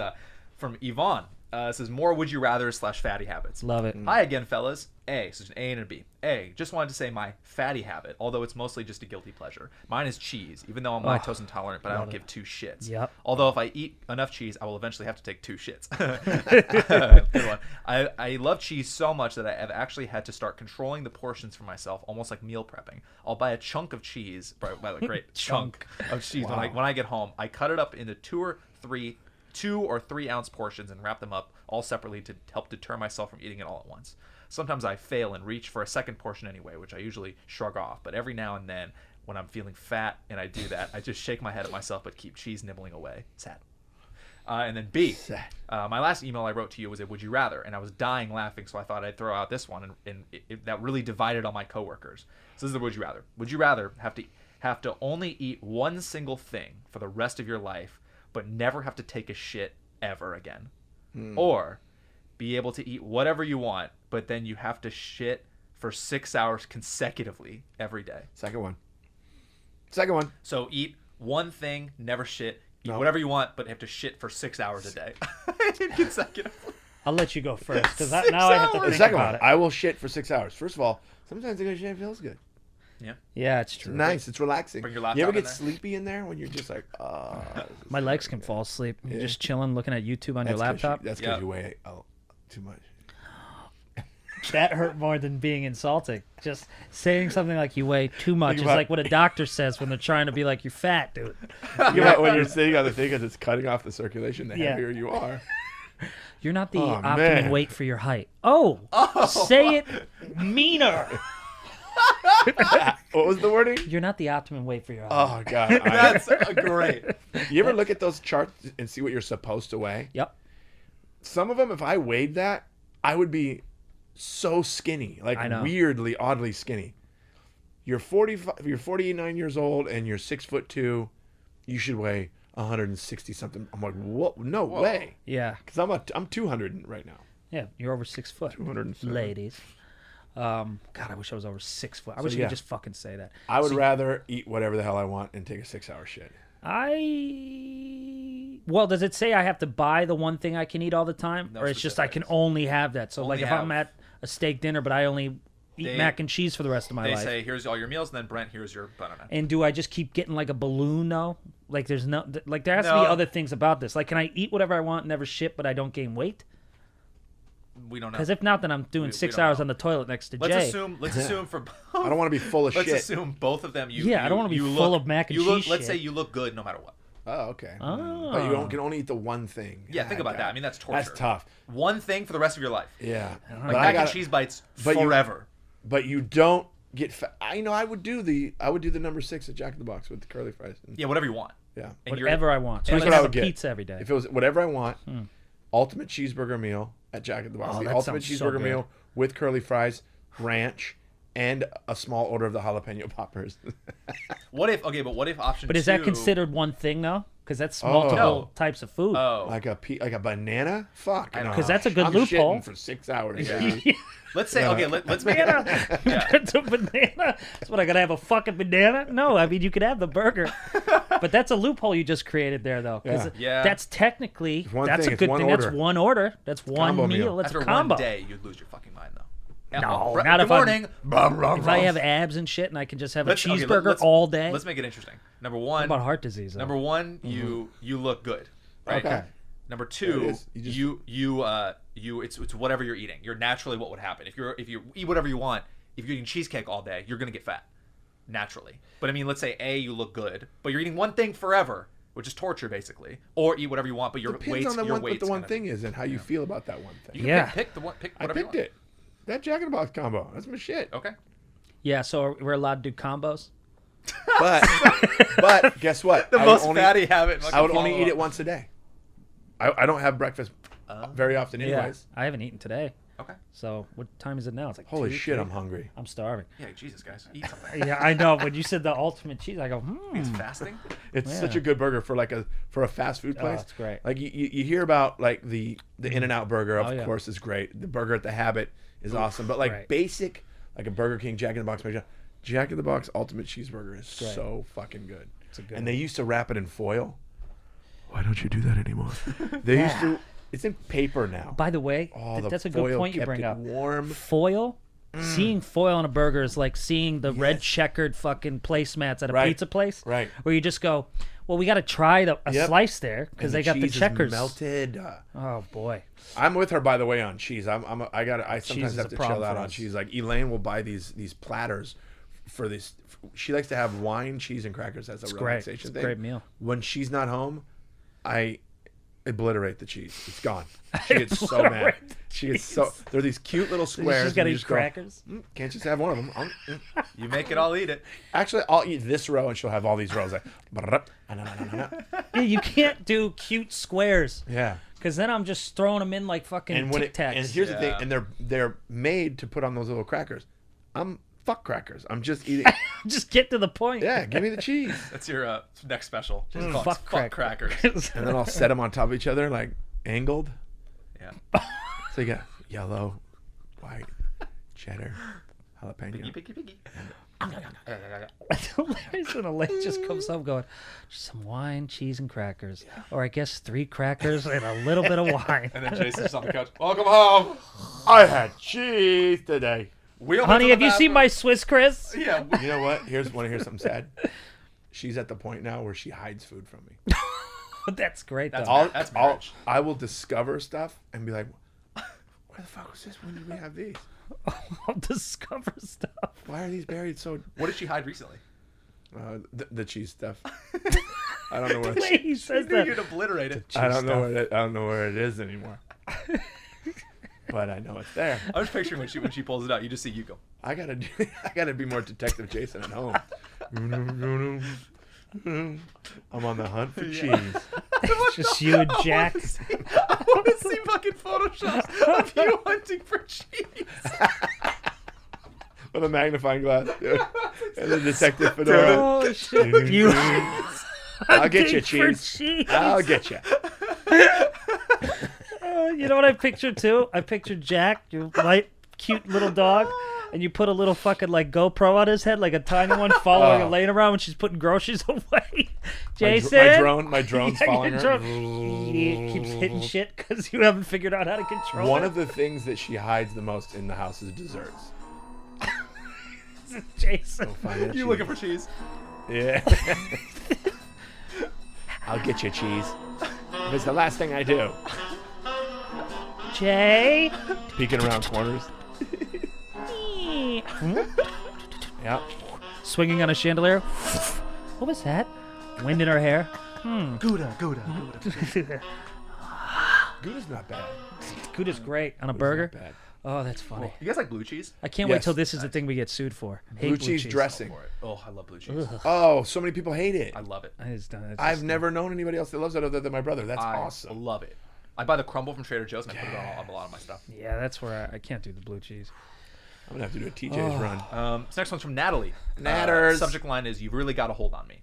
from Yvonne. It says more would you rather / fatty habits. Love it. Hi again, fellas. A, so it's an A and a B. A, just wanted to say my fatty habit, although it's mostly just a guilty pleasure. Mine is cheese, even though I'm lactose intolerant, but I don't give two shits. Yep. Although if I eat enough cheese, I will eventually have to take 2 shits. Good one. I love cheese so much that I have actually had to start controlling the portions for myself, almost like meal prepping. I'll buy a chunk of cheese, by the way, great chunk of cheese when I get home. I cut it up into 2 or 3 ounce portions and wrap them up all separately to help deter myself from eating it all at once. Sometimes I fail and reach for a second portion anyway, which I usually shrug off. But every now and then, when I'm feeling fat and I do that, I just shake my head at myself but keep cheese nibbling away. Sad. And then B, my last email I wrote to you was a would you rather, and I was dying laughing, so I thought I'd throw out this one, and that really divided all my coworkers. So this is the would you rather. Would you rather have to only eat one single thing for the rest of your life, but never have to take a shit ever again, or be able to eat whatever you want, but then you have to shit for 6 hours consecutively every day? Second one. Second one. So eat one thing, never shit. Eat No. whatever you want, but have to shit for 6 hours a day. Consecutively. I'll let you go first because now I have to The think second about one. it. I will shit for 6 hours. First of all, sometimes a good shit feels good. Yeah. Yeah, it's true. Nice. It's relaxing. Bring your You ever laptop in get there. sleepy in there when you're just like, My legs can fall asleep. You're just chilling, looking at YouTube on your laptop. That's because Yep. you weigh too much. That hurt more than being insulting. Just saying something like you weigh too much is about- like what a doctor says when they're trying to be like, you're fat, dude. Think about when you're sitting on the thing because it's cutting off the circulation, the Yeah. heavier you are. You're not the Oh, optimum man. weight for your height. Oh, say it meaner. What was the wording? You're not the optimum weight for your height. Oh, God. That's great. You ever look at those charts and see what you're supposed to weigh? Yep. Some of them, if I weighed that, I would be so skinny, like I know. weirdly, oddly skinny. You're 49 years old and you're 6'2". You should weigh 160 something. I'm like, what? No way. Yeah. Because I'm 200 right now. Yeah. You're over 6 foot. 207. Ladies. God, I wish I was over 6 foot. I wish I yeah. could just fucking say that. I would rather eat whatever the hell I want and take a 6-hour shit. Well, does it say I have to buy the one thing I can eat all the time? No or it's just I can only have that? So, Only like, if have- I'm at a steak dinner, but I only eat mac and cheese for the rest of my They life. say, here's all your meals, and then Brent, here's your banana. And do I just keep getting like a balloon though? Like there's no like there has to No. be other things about this. Like can I eat whatever I want, never shit, but I don't gain weight? We don't know. Because if not, then I'm doing We 6 don't hours know. on the toilet next to Let's Jay. assume for I don't want to be full of let's shit. assume both of them. I don't wanna be full of mac and you look, cheese Let's shit. say you look good no matter what. Oh, okay. Oh. But you can only eat the one thing. Yeah, think about God. that. I mean, that's torture. That's tough. One thing for the rest of your life. Yeah. Like mac and cheese bites but you- forever. But you don't get fat. I would do the number 6 at Jack in the Box with the curly fries. Yeah, whatever you want. Yeah. And Whatever I want. So Here's I what can I have would a get. pizza every day. If it was whatever I want, ultimate cheeseburger meal at Jack in the Box. Oh, The that ultimate sounds so cheeseburger good. meal with curly fries, ranch, and a small order of the jalapeno poppers. What if option? But is two, that considered one thing though? Because that's Oh. multiple No. types of food. Oh, like a banana? Fuck. I know. 'Cause that's a good I'm loophole. shitting for 6 hours. baby. let's say okay. Let's make it. Banana. Yeah. That's a banana. That's what I gotta have a fucking banana? No, I mean you could have the burger, but that's a loophole you just created there though. 'Cause Yeah. that's technically one that's thing, a it's good one thing. order. That's one order. That's one Combo meal. meal. That's After a combo. one day, you'd lose your fucking mind though. No, Good not if I'm- morning. If I have abs and shit and I can just have a Okay, cheeseburger let's- all day. Let's make it interesting. Number What one, about heart disease? Though? Number one, you look good, right? Okay. Number There it two, is. You just- it's whatever you're eating. You're naturally what would happen if you eat whatever you want. If you're eating cheesecake all day, you're gonna get fat, naturally. But I mean, let's say you look good, but you're eating one thing forever, which is torture basically, or eat whatever you want, but your Depends weight's on your what weight's the one gonna- thing is and how you feel about that one You thing. can Yeah. pick I whatever you picked want. it. That Jack in the Box combo. That's my shit. Okay. Yeah, so we're allowed to do combos. But guess what? The I would most only- fatty habit. I would only eat it once a day. I don't have breakfast very often anyways. Yeah, I haven't eaten today. Okay. So what time is it now? It's like Holy 2, shit, 3? I'm hungry. I'm starving. Yeah, Jesus, guys, eat something. Yeah, I know. When you said the ultimate cheese, I go, It's fasting. It's Yeah. such a good burger for a fast food place. it's great. Like you hear about like the In-N-Out burger, of Oh, yeah. course, is great. The burger at the Habit is awesome. But like Right. basic, like a Burger King, Jack in the Box, Jack in the Box Ultimate Cheeseburger is great. so fucking good. a good And they used to wrap it in foil. Why don't you do that anymore? They used to. It's in paper now. By the way, Oh, the that's a good foil point you kept bring it up. warm. Foil, seeing foil on a burger is like seeing the red checkered fucking placemats at a Right. pizza place. Right. Where you just go, well, we got to try a Yep. slice there because And they got the cheese is checkers. melted. Oh boy. I'm with her, by the way, on cheese. I sometimes Cheese is have a to problem chill out for on us. cheese. Like Elaine will buy these platters for this. She likes to have wine, cheese, and crackers as a great. relaxation It's a thing. great meal. When she's not home, I obliterate the cheese. It's gone. She gets so mad. Obliterate She gets so. They're these cute little squares. She's got to and you eat just go, crackers. Can't you just have one of them? You make it, I'll eat it. Actually, I'll eat this row, and she'll have all these rows. Like, Yeah, you can't do cute squares yeah. because then I'm just throwing them in like fucking And when Tic Tacs. and here's the thing, Yeah. and they're made to put on those little crackers. Fuck crackers. I'm just eating. just get to the point. Yeah, give me the cheese. That's your next special. Just call it Fuck fuck crackers. And then I'll set them on top of each other, like angled. Yeah. So you got yellow, white, cheddar, jalapeno, Piggy. It's hilarious when Elaine just comes home going, some wine, cheese, and crackers. Or I guess 3 crackers and a little bit of wine. And then Jason's just on the couch. Welcome home. I had cheese today. Honey, have you seen my Swiss Chris? Yeah. You know what? Want to hear something sad? She's at the point now where she hides food from me. That's great, though. That's marriage. I will discover stuff and be like, where the fuck was this? When did we have these? I'll discover stuff. Why are these buried so... What did she hide recently? The cheese stuff. I don't know where Wait, he says that. You'd obliterate it. I don't know where it is anymore. But I know it's there. I was picturing when she pulls it out, you just see you go. I gotta be more Detective Jason at home. I'm on the hunt for cheese. It's just you and Jack. I want to see fucking photoshops of you hunting for cheese. With a magnifying glass, dude. And the detective fedora. Oh, shit. You I'll get you for cheese. I'll get you. You know what I pictured, too? I pictured Jack, your light, cute little dog, and you put a little fucking, like, GoPro on his head, like a tiny one, following Elaine around when she's putting groceries away. Jason? My drone's following your her. He keeps hitting shit because you haven't figured out how to control One it. of the things that she hides the most in the house is desserts. Jason. Find that You cheese. looking for cheese? Yeah. I'll get you cheese. It's the last thing I do. Jay? Peeking around corners. Yep. Swinging on a chandelier. What was that? Wind in her hair. Gouda. Gouda's not bad. Gouda's great on a burger. Not bad. Oh, that's funny. You guys like blue cheese? I can't wait Yes. till this is the thing we get sued for. Hate Blue cheese dressing. Oh, I love blue cheese. Oh, so many people hate it. I love it. I've never known anybody else that loves it other than my brother. That's I awesome. love it. I buy the crumble from Trader Joe's and I put it on a lot of my stuff. Yeah, that's where I can't do the blue cheese. I'm gonna have to do a TJ's run. This next one's from Natalie. Natters. Subject line is, "You've really got a hold on me."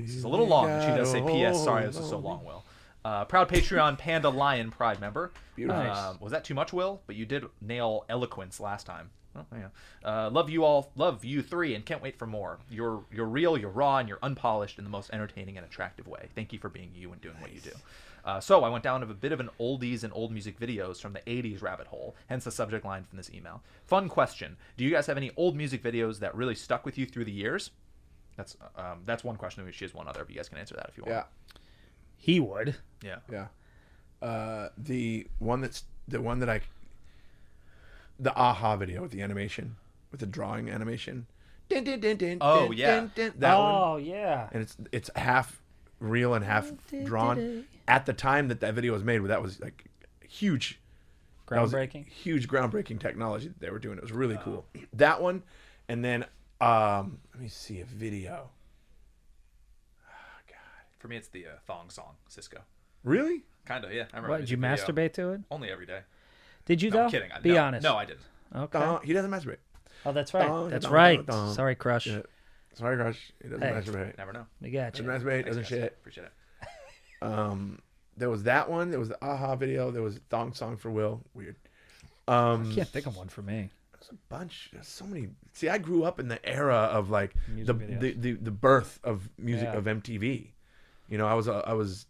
This is a little long. She does say, "P.S. Sorry, this is so long, Will." Proud Patreon Panda Lion Pride member. Beautiful. Nice. Was that too much, Will? But you did nail eloquence last time. Oh, yeah. Love you all. Love you 3, and can't wait for more. You're real, you're raw, and you're unpolished in the most entertaining and attractive way. Thank you for being you and doing what you do. So I went down a bit of an oldies and old music videos from the 80s rabbit hole, hence the subject line from this email. Fun question. Do you guys have any old music videos that really stuck with you through the years? That's one question. She has one other, but you guys can answer that if you want. Yeah. He would. Yeah. The aha video with the animation, with the drawing animation. Oh, yeah. That one. Oh, yeah. And it's half real and half drawn. At the time that video was made, that was like huge. Groundbreaking. Huge groundbreaking technology that they were doing. It was really cool. That one, and then let me see a video. For me, it's the thong song, Cisco. Really? Kind of, yeah. I remember. What, did you music video. masturbate to it? Only every day. Did you, No, though? I'm kidding. Be No, honest. No, I didn't. Okay. He doesn't masturbate. Oh, that's right. Dong, That's dong, right. dong, dong. Sorry, crush. Yeah. Sorry, Crush. He doesn't Hey. masturbate. Never know. We got Doesn't you. masturbate. Thanks, Doesn't guys. shit. Appreciate it. There was that one. There was the aha video. There was a thong song for Will. Weird. I can't think of one for me. There's a bunch. There's so many. See, I grew up in the era of like Music videos. the birth of music Yeah. of MTV. You know, I was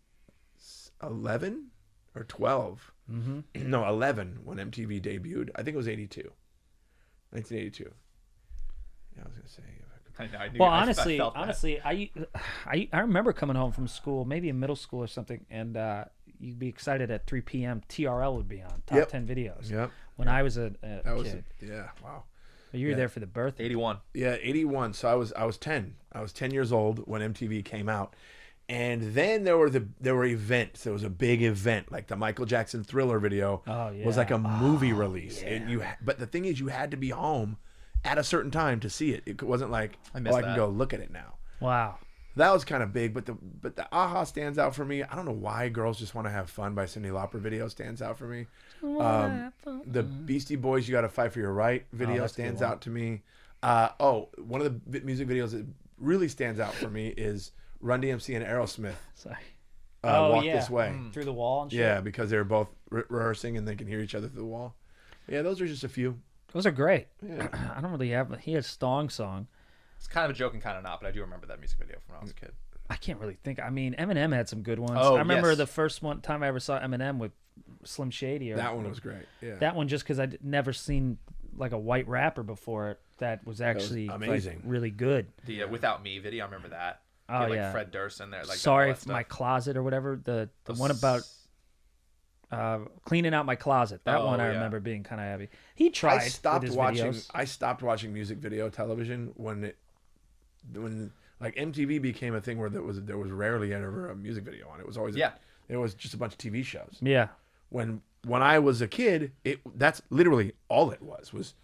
11 or 12. Mm-hmm. No, 11 when MTV debuted. I think it was 1982. Yeah, I was gonna say. I know, I knew Well, I honestly, felt that. I remember coming home from school, maybe in middle school or something, and you'd be excited at 3 p.m. TRL would be on top Yep. 10 videos. Yep. When I was a That was kid, yeah. Wow. but you were yeah. there for the birth. 81. Yeah, 81. So I was 10. I was 10 years old when MTV came out. And then there were events. There was a big event, like the Michael Jackson Thriller video was like a movie release. yeah. And but the thing is, you had to be home at a certain time to see it. It wasn't like, I missed can that. go look at it now. Wow. That was kind of big, but the aha stands out for me. I don't know why Girls Just Want to Have Fun by Cyndi Lauper video stands out for me. The Beastie Boys You Gotta Fight for Your Right video that's a good stands one. out to me. One of the music videos that really stands out for me is Run DMC and Aerosmith. Sorry. Walk yeah. This Way. Through the wall and shit. Yeah, because they were both rehearsing and they can hear each other through the wall. Yeah, those are just a few. Those are great. Yeah. I don't really have. He has song. It's kind of a joke and kind of not, but I do remember that music video from when I was a kid. I can't really think. I mean, Eminem had some good ones. Oh, I remember yes. the first time I ever saw Eminem with Slim Shady. That one was great. Yeah. That one just because I'd never seen like a white rapper before it that was actually amazing. like, really good. The Without Me video, I remember that. Oh, He had, yeah. Fred Durst in there. Like Sorry all that for my stuff. closet or whatever. The one about cleaning out my closet. That Oh, one I yeah. remember being kind of heavy. He tried. I stopped with his watching. videos. I stopped watching music video television when like MTV became a thing where there was rarely ever a music video on. It was always it was just a bunch of TV shows. Yeah. When I was a kid, that's literally all it was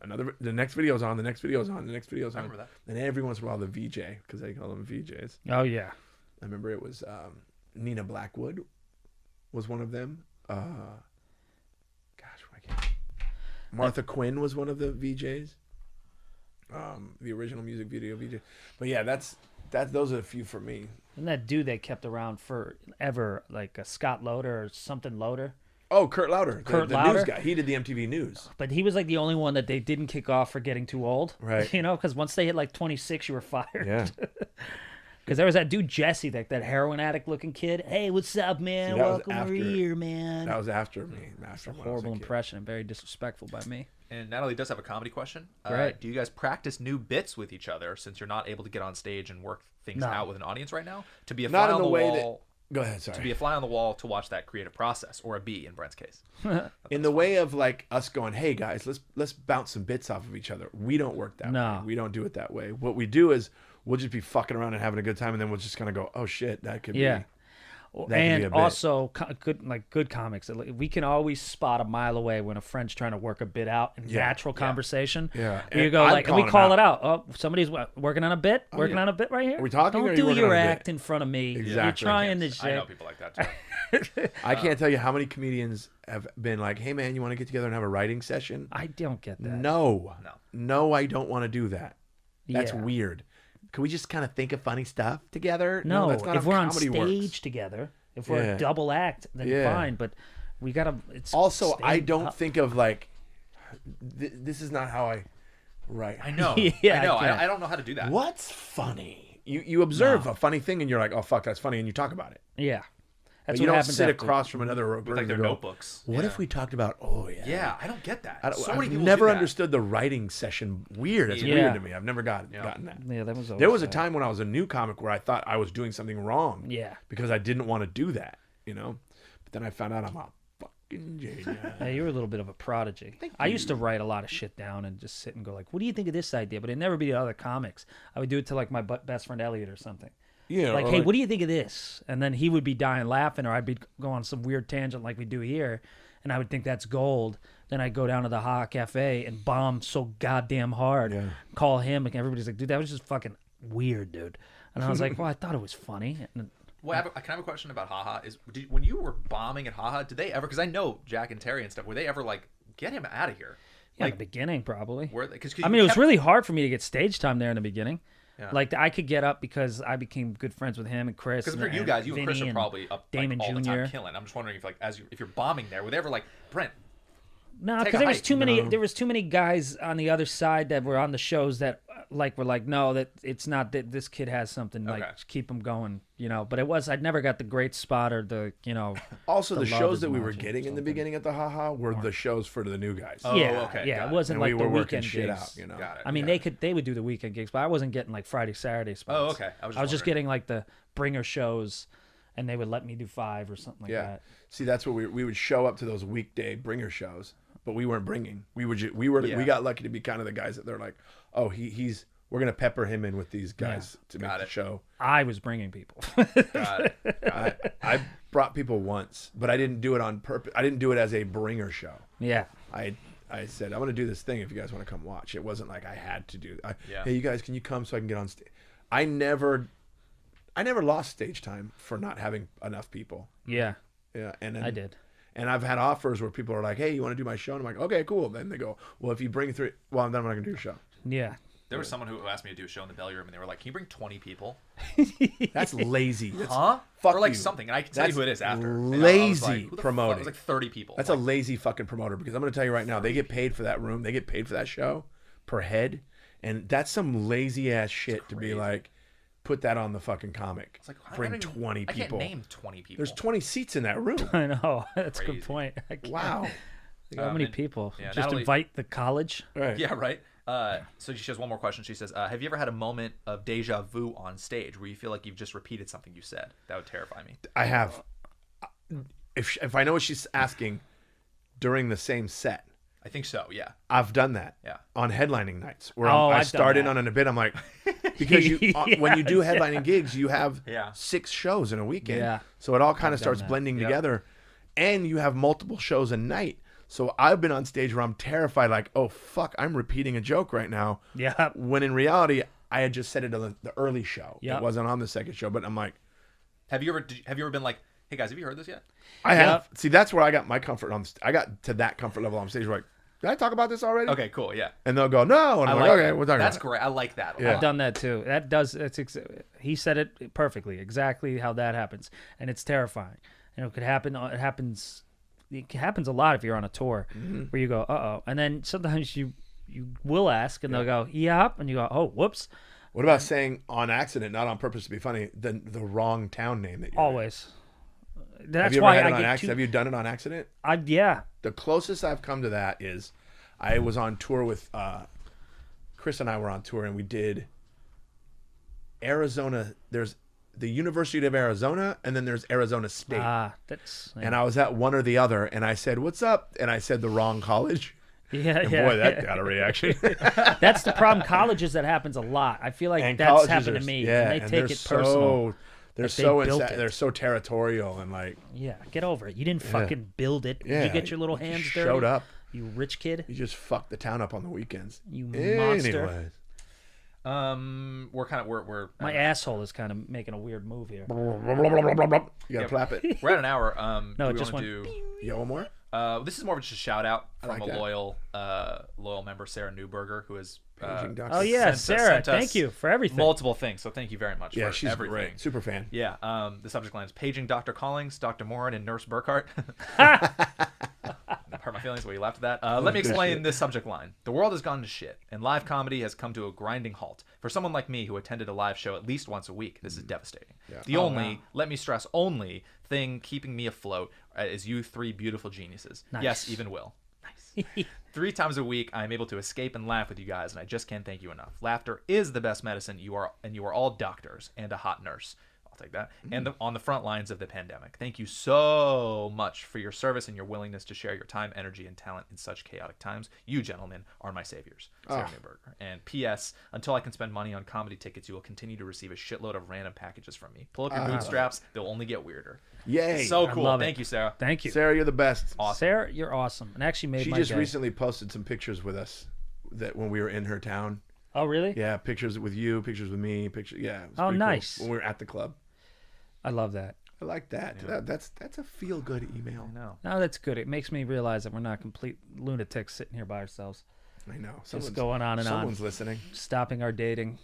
the next video's on, the next video's on, the next video's on. I remember that. And every once in a while the VJ, because they call them VJs. Oh yeah. I remember it was Nina Blackwood was one of them. Martha Quinn was one of the VJs. The original music video VJ. But yeah, those are a few for me. And that dude they kept around forever, like a Scott Loader or something Loader. Oh, Kurt Louder, the Louder? news guy. He did the MTV News. But he was like the only one that they didn't kick off for getting too old. Right. You know, because once they hit like 26, you were fired. Yeah. Because there was that dude Jesse, that heroin addict looking kid. Hey, what's up, man? See, that was Welcome over after- here, man. That was after me. After when I was a Horrible kid. impression and very disrespectful by me. And Natalie does have a comedy question. Great. Do you guys practice new bits with each other since you're not able to get on stage and work things No. out with an audience right now? To be a Not fly in on the the way wall. Go ahead, sorry. To be a fly on the wall to watch that creative process, or a bee in Brent's case. In the way of like us going, hey guys, let's bounce some bits off of each other. We don't work that No. way. We don't do it that way. What we do is we'll just be fucking around and having a good time, and then we'll just kind of go, oh shit, that could Yeah. be. That could be And a bit. also, good comics. We can always spot a mile away when a friend's trying to work a bit out in natural conversation. Yeah. Where you And go I'm like, and we calling call them it out. Oh, somebody's working on a bit. Working yeah. on a bit right here. Are we talking, or Don't are you do working your on a bit? act in front of me. You're Exactly. trying this I know shit. people like that too. I can't tell you how many comedians have been like, hey man, you want to get together and have a writing session? I don't get that. No, I don't want to do that. That's Yeah. weird. Can we just kind of think of funny stuff together? No, that's not if how we're on comedy stage works. together, if we're Yeah. a double act, then Yeah. fine. But we gotta. It's Also, I stand don't up. think of like, this is not how I write. I know. Yeah, I know. I get it. I don't know how to do that. What's funny? You observe a funny thing and you're like, oh fuck, that's funny, and you talk about it. Yeah, that's But you what don't happens sit after. across from another With like their and go, notebooks. What if we talked about? Oh yeah. Yeah, I don't get that. I So many have people never do that. understood the writing session. Weird. It's Yeah. weird to me. I've never gotten that. Yeah, that was. There was a always, time when I was a new comic where I thought I was doing something wrong. Yeah. Because I didn't want to do that, you know. But then I found out I'm a fucking genius. Hey, you were a little bit of a prodigy. I used to write a lot of shit down and just sit and go like, "What do you think of this idea?" But it'd never be to other comics. I would do it to like my best friend Elliot or something. Yeah. Like, or hey, what do you think of this? And then he would be dying laughing, or I'd be go on some weird tangent like we do here, and I would think that's gold. Then I'd go down to the Ha Cafe and bomb so goddamn hard. Yeah. Call him, and everybody's like, "Dude, that was just fucking weird, dude." And I was like, "Well, I thought it was funny." And Well, can I have a question about Haha? When you were bombing at Haha, did they ever? Because I know Jack and Terry and stuff. Were they ever like, get him out of here? yeah, Like, in the beginning, probably. were they? Because I mean, it was really hard for me to get stage time there in the beginning. Yeah. Like I could get up because I became good friends with him and Chris. Because and, for you guys, you and Chris Vinny are probably up like, Damon all the Jr. time killing. I'm just wondering if like if you're bombing there, were they ever like Brent? No, Take because a there was hike. too many. No. There was too many guys on the other side that were on the shows that were like, no, that it's not that this kid has something. Like Okay. keep him going, you know. But it was I'd never got the great spot or the Also, the love shows is that we were marching or getting in the something. beginning at the Haha were the shows for the new guys. Oh, yeah, okay, yeah. got It it. wasn't And like we the were working weekend shit gigs. out, you know. Got it. I mean, they would do the weekend gigs, but I wasn't getting like Friday, Saturday spots. Oh, okay. I was just getting like the bringer shows, and they would let me do 5 or something like Yeah. that. See, that's what we would show up to those weekday bringer shows, but we weren't bringing. We Yeah. got lucky to be kind of the guys that they're like, oh, we're gonna pepper him in with these guys to make Got the it. show. I was bringing people. Got it. I brought people once, but I didn't do it on purpose. I didn't do it as a bringer show. yeah. I said, I'm going to do this thing if you guys want to come watch. It wasn't like I had to do it. Yeah. Hey, you guys, can you come so I can get on stage? I never lost stage time for not having enough people. Yeah. Yeah, and then, I did. And I've had offers where people are like, hey, you want to do my show? And I'm like, okay, cool. Then they go, well, if you bring 3, well, then I'm not going to do your show. Yeah. There was someone who asked me to do a show in the belly room, and they were like, "Can you bring 20 people?" That's lazy. That's, Huh? Fuck or like you. something, and I can tell you who it is after. And I was Lazy like, who the fuck? promoting. It was like 30 people. That's a lazy fucking promoter because I'm going to tell you right now, they get paid for that room. They get paid for that show per head. And that's some lazy ass shit to be like, put that on the fucking comic. It's like, bring 20 people. I can't name 20 people. There's 20 seats in that room. I know. That's a Crazy. good point. I can't- Wow. Like, how many and- people? yeah, Just Natalie- invite the college? Right. Yeah, right. So she has one more question. She says, "Have you ever had a moment of deja vu on stage where you feel like you've just repeated something you said? That would terrify me." I have. If I know what she's asking during the same set, I think so. Yeah. I've done that. Yeah. On headlining nights where Oh, I I've done started that. on a bit. I'm like, because when you do Yes, headlining gigs, you have Yeah. 6 shows in a weekend. Yeah. So it all kind of done starts that. blending Yep. together, and you have multiple shows a night. So I've been on stage where I'm terrified, like, oh fuck, I'm repeating a joke right now. Yeah. When in reality, I had just said it on the early show. Yep. It wasn't on the second show, but I'm like, Have you ever been like, "Hey guys, have you heard this yet?" I have. See, that's where I got my comfort on. I got to that comfort level on stage. Where like, did I talk about this already? Okay, cool. Yeah. And they'll go, no. And I'm like, okay, we're talking That's about it. great. I like that. a Yeah. lot. I've done that too. That does. He said it perfectly, exactly how that happens, and it's terrifying. And it could happen. It happens a lot if you're on a tour, where you go, and then sometimes you will ask, and they'll go, yep, and you go, oh, whoops. What about saying on accident, not on purpose to be funny, the wrong town name that you're in? Always. Have That's you ever why had I it on get accident? Have you done it on accident? Yeah. The closest I've come to that is I was on tour with Chris and I were on tour, and we did Arizona. There's the University of Arizona, and then there's Arizona State. That's And I was at one or the other, and I said, "What's up?" And I said the wrong college. yeah, And yeah. boy, that got a reaction. That's the problem. Colleges, that happens a lot. I feel like And that's colleges happened are- to me. Yeah, and they take they're it personal. They're Like they so built it. they're so territorial and like Yeah, get over it. You didn't fucking build it. Did Yeah, you get your little you hands just dirty? showed up. You rich kid. you just fucked the town up on the weekends. You monster. Anyways. We're My asshole is kind of making a weird move here. You gotta clap it. we're at an hour. No, do it we just wanna went do? You got one more? This is more of just a shout out from like a that. loyal member, Sarah Newberger, who has Paging Dr. Oh yeah, sent Sarah. us Thank you for everything. multiple things. So thank you very much. Yeah, for she's everything. great. Super fan. Yeah. The subject line is paging Dr. Collings, Dr. Morin, and Nurse Burkart. Hurt my feelings when you laughed at that. Let me explain this subject line. The world has gone to shit, and live comedy has come to a grinding halt. For someone like me who attended a live show at least once a week, this is devastating. The only, let me stress, only thing keeping me afloat is you 3 beautiful geniuses. Nice. Yes, even Will. 3 times a week, I am able to escape and laugh with you guys, and I just can't thank you enough. Laughter is the best medicine. You are all doctors and a hot nurse. I'll take that. And on the front lines of the pandemic. Thank you so much for your service and your willingness to share your time, energy, and talent in such chaotic times. You gentlemen are my saviors. Sarah Newberger. And P.S. Until I can spend money on comedy tickets, you will continue to receive a shitload of random packages from me. Pull up your bootstraps. They'll only get weirder. Yay. So cool. love it. Thank you, Sarah. Thank you, Sarah, you're the best. Sarah. You're awesome, and actually made She my just day. recently posted some pictures with us that when we were in her town. Oh really? Yeah, pictures with you, pictures with me, pictures. Yeah. It was Oh, pretty cool nice. when we were at the club. I love that. I like that. That's a feel good email. No. No, that's good. It makes me realize that we're not complete lunatics sitting here by ourselves, I know. just going on and on, Someone's listening. stopping our dating.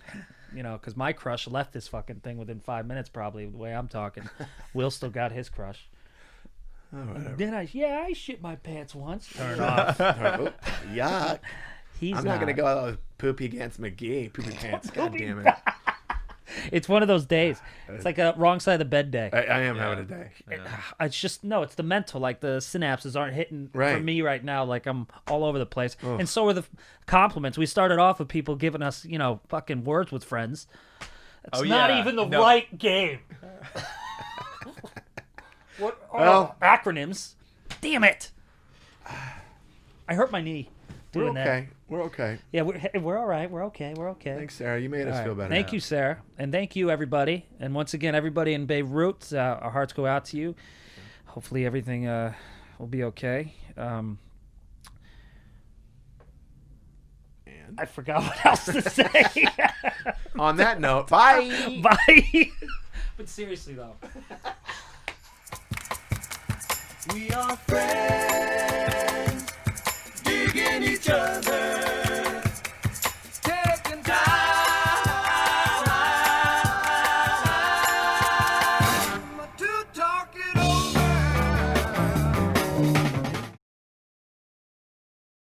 Because my crush left this fucking thing within 5 minutes, probably the way I'm talking. Will still got his crush. Oh, whatever. Then I shit my pants once. Turn off. Oh, yuck. He's I'm not gonna go out with Poopy Gants McGee. Poopy Pants. God damn it. It's one of those days. It's like a wrong side of the bed day. I am having a day. It's just it's the mental. Like the synapses aren't hitting for Right. me right now. Like I'm all over the place. And so are the compliments. We started off with people giving us, fucking words with friends. It's not even the right game. What Well- acronyms? Damn it! I hurt my knee We're doing that. okay. We're okay. Yeah, we're all right. We're okay. We're okay. Thanks, Sarah. You made us All right. feel better. Thank you, Sarah. And thank you, everybody. And once again, everybody in Beirut, our hearts go out to you. Hopefully everything will be okay. I forgot what else to say. On that note, bye. Bye. But seriously, though. We are friends.